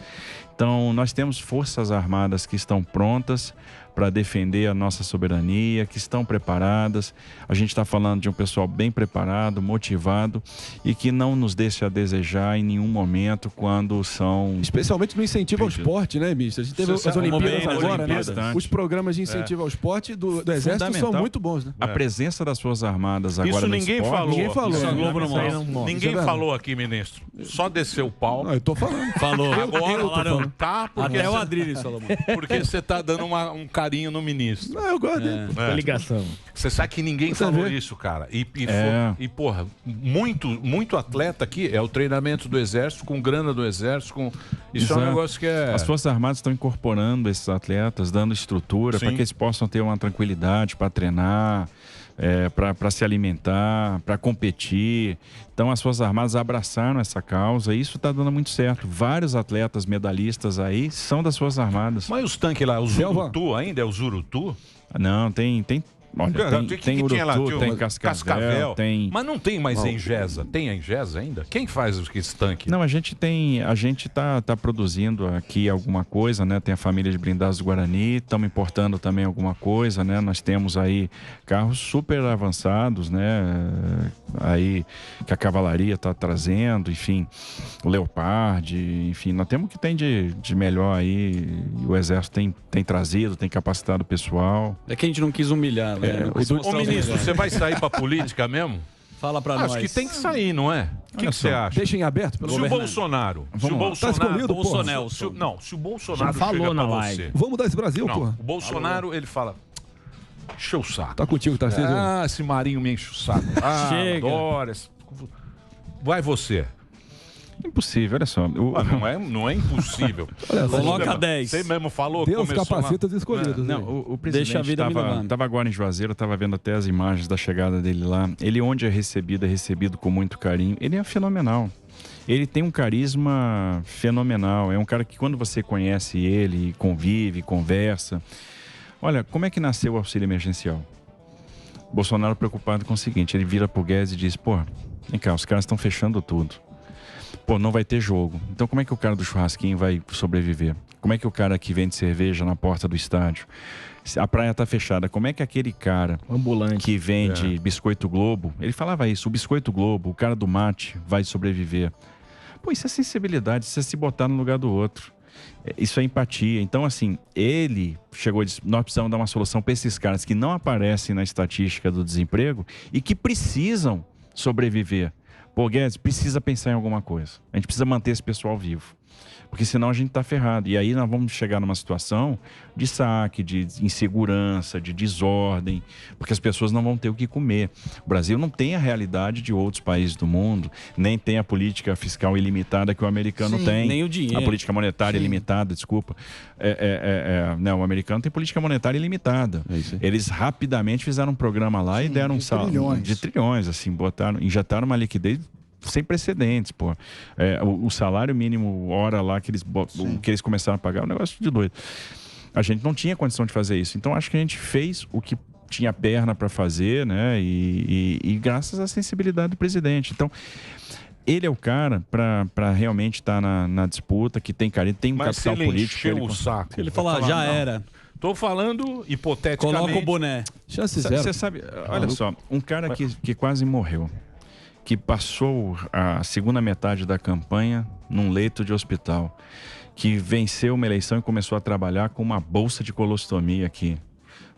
Então nós temos forças armadas que estão prontas para defender a nossa soberania, que estão preparadas. A gente está falando de um pessoal bem preparado, motivado e que não nos deixa a desejar em nenhum momento quando são... Especialmente no incentivo ao esporte, né, Mister? A gente teve as Olimpíadas agora, né? Os programas de incentivo ao esporte do Exército são muito bons, né? A presença das Forças Armadas agora isso no ninguém esporte... falou. Ninguém falou. Isso Globo não mostra. Ninguém falou aqui, ministro. Só desceu o pau. Não, eu tô falando. Falou. Agora tá, porque Até o Adriles falou. porque você tá dando um carinho no ministro. Não, eu gosto dele. Ligação. Você sabe que ninguém falou isso, cara. E porra, muito atleta aqui é o treinamento do Exército, com grana do Exército. Isso é um negócio que é... As Forças Armadas estão incorporando esses atletas, dando estrutura para que eles possam ter uma tranquilidade para treinar, para se alimentar, para competir. Então as Forças Armadas abraçaram essa causa e isso está dando muito certo. Vários atletas medalhistas aí são das Forças Armadas. Mas os tanques lá, o Zurutu ainda? É o Zurutu? Não, tem Olha, tem Urutu, tem Cascavel, tem... Mas não tem mais Engesa. Tem a Engesa ainda? Quem faz esse tanque? Não, a gente tá produzindo aqui alguma coisa, né? Tem a família de blindados do Guarani, estamos importando também alguma coisa, né? Nós temos aí carros super avançados, né? Aí que a cavalaria está trazendo, enfim, o Leopard, enfim, nós temos o que tem de melhor aí, o Exército tem trazido, tem capacitado o pessoal. É que a gente não quis humilhar, né? Ô, ministro, você vai sair pra política mesmo? Fala pra nós. Acho que tem que sair, não é? O que você acha? Deixa em aberto pelo Se o Bolsonaro... Se o Bolsonaro... Tá escolhido, Não, se o Bolsonaro já falou na live. você... Vamos mudar esse Brasil, não, pô. O Bolsonaro, ele fala... Encheu o saco. Tá contigo, Tarcísio? Ah, esse Marinho me enche o saco. Ah, Chega. adoro. Vai você. Impossível, olha só. Não é impossível. Coloca 10. Você mesmo falou. Deus capacita os escolhidos. Não, o presidente Deixa a vida me levando. estava agora em Juazeiro, estava vendo até as imagens da chegada dele lá. Ele, onde é recebido com muito carinho. Ele é fenomenal. Ele tem um carisma fenomenal. É um cara que, quando você conhece ele, convive, conversa... Olha, como é que nasceu o auxílio emergencial? Bolsonaro preocupado com o seguinte, ele vira pro Guedes e diz, pô, vem cá, os caras estão fechando tudo. Pô, não vai ter jogo. Então como é que o cara do churrasquinho vai sobreviver? Como é que o cara que vende cerveja na porta do estádio? A praia tá fechada. Como é que aquele cara ambulante que vende Biscoito Globo, ele falava isso, o Biscoito Globo, o cara do mate vai sobreviver. Pô, isso é sensibilidade, isso é se botar no lugar do outro. Isso é empatia. Então, assim, ele chegou e disse, nós precisamos dar uma solução para esses caras que não aparecem na estatística do desemprego e que precisam sobreviver. Pô, Guedes, precisa pensar em alguma coisa. A gente precisa manter esse pessoal vivo. Porque senão a gente está ferrado. E aí nós vamos chegar numa situação de saque, de insegurança, de desordem, porque as pessoas não vão ter o que comer. O Brasil não tem a realidade de outros países do mundo, nem tem a política fiscal ilimitada que o americano tem. Nem o dinheiro. A política monetária ilimitada, desculpa. Não, o americano tem política monetária ilimitada. Eles rapidamente fizeram um programa lá e deram um saldo de trilhões, assim, injetaram uma liquidez sem precedentes, pô. O salário mínimo hora lá que eles começaram a pagar é um negócio de doido. A gente não tinha condição de fazer isso. Então acho que a gente fez o que tinha perna para fazer, né? E graças à sensibilidade do presidente. Então ele é o cara para realmente estar na disputa, que tem carinho, tem um capital político. Encheu o saco. Ele falou, já era. Tô falando hipoteticamente. Coloca o boné. Você sabe, olha só, um cara que quase morreu, que passou a segunda metade da campanha num leito de hospital, que venceu uma eleição e começou a trabalhar com uma bolsa de colostomia aqui,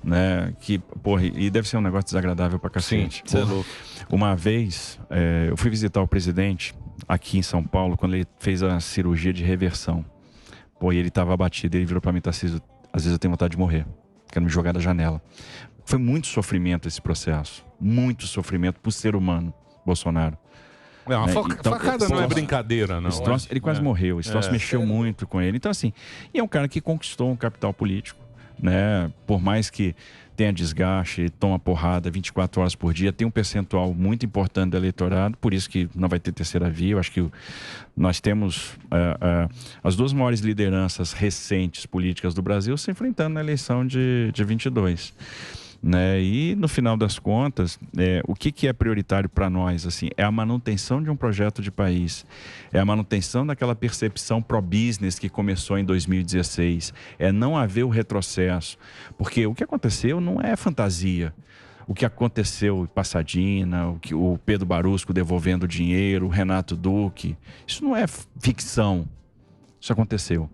né? Que, porra, e deve ser um negócio desagradável pra cacete. Sim, você é louco. Uma vez, eu fui visitar o presidente aqui em São Paulo, quando ele fez a cirurgia de reversão. Pô, e ele tava abatido, ele virou pra mim, Tarcísio, às vezes eu tenho vontade de morrer, quero me jogar da janela. Foi muito sofrimento esse processo, muito sofrimento pro ser humano. Bolsonaro. Uma facada não é brincadeira, não. Ele quase morreu. Esse troço mexeu muito com ele. Então, assim, e é um cara que conquistou um capital político, né? Por mais que tenha desgaste, toma porrada 24 horas por dia, tem um percentual muito importante do eleitorado, por isso que não vai ter terceira via. Eu acho que nós temos as duas maiores lideranças recentes políticas do Brasil se enfrentando na eleição de 22. Né? E no final das contas, o que é prioritário para nós? Assim, é a manutenção de um projeto de país, é a manutenção daquela percepção pro-business que começou em 2016, é não haver o retrocesso, porque o que aconteceu não é fantasia. O que aconteceu em Passadina, o Pedro Barusco devolvendo dinheiro, o Renato Duque, isso não é ficção, isso aconteceu.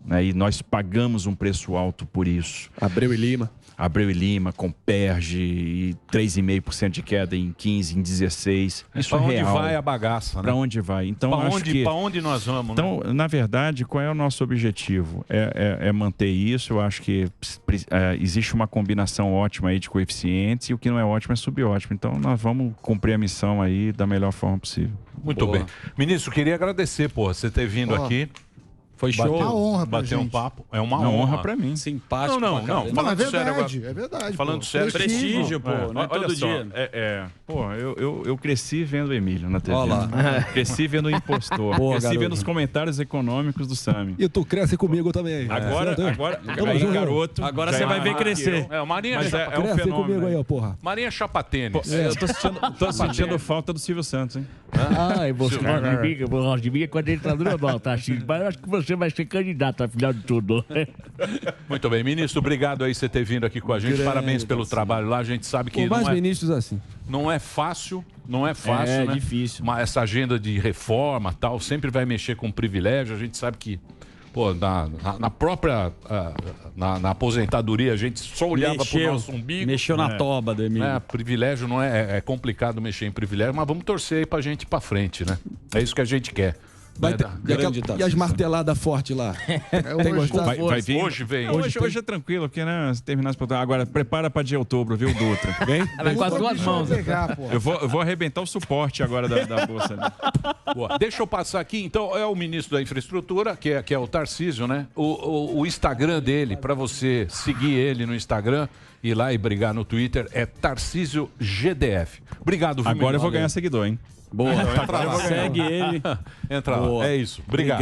Né? E nós pagamos um preço alto por isso. Abreu e Lima, Comperge, e 3,5% de queda em 15, em 16. Isso é real. Para onde vai a bagaça, né? Para onde vai? Então, para onde nós vamos? Então, né? Na verdade, qual é o nosso objetivo? É manter isso. Eu acho que existe uma combinação ótima aí de coeficientes e o que não é ótimo é subótimo. Então, nós vamos cumprir a missão aí da melhor forma possível. Muito bem. Ministro, queria agradecer, você ter vindo aqui. Foi show. Uma honra pra bater um gente. papo. É uma honra pra mim. Simpático. Não. Falando é verdade, é verdade. Falando pô. sério. Prestígio, pô. Não é Olha todo só, dia. Pô, eu cresci vendo o Emílio na TV. Olha lá. Cresci vendo o Impostor. Boa, Cresci garoto. vendo os comentários econômicos do Sami. E tu cresce comigo também. Agora, aí, garoto. Agora já você é vai ver maior crescer. que eu. O Marinha Mas é um Cresce fenômeno. comigo aí, né? ó, porra. Marinha chapa tênis. Eu tô sentindo falta do Silvio Santos, hein? Ai, você gosta de mim quando ele tá normal, tá assim. Mas eu acho que você vai ser candidato, afinal de tudo. Muito bem, ministro, obrigado aí por você ter vindo aqui com a gente. Parabéns pelo trabalho lá. A gente sabe que Com mais ministros assim. não é fácil, né? difícil. Mas essa agenda de reforma tal sempre vai mexer com privilégio. A gente sabe que, pô, na própria na aposentadoria a gente só olhava pro nosso umbigo. Mexeu na toba do Emílio. Privilégio não é complicado mexer em privilégio, mas vamos torcer aí pra gente ir pra frente, né? É isso que a gente quer. E as marteladas fortes lá? Tem gostado? Vai vir. Hoje vem. Hoje é tranquilo, porque, né? Se terminar esse programa. Agora, prepara pra dia de outubro, viu, Dutra? Vem? Vai com as duas mãos. Eu vou arrebentar o suporte agora da bolsa. Né? Boa. Deixa eu passar aqui, então, é o ministro da Infraestrutura, que é o Tarcísio, né? O Instagram dele, para você seguir ele no Instagram, ir lá e brigar no Twitter, é Tarcísio GDF. Obrigado, viu, Agora eu vou ganhar seguidor, hein? Boa. Segue ele. Entra lá. É isso. Obrigado.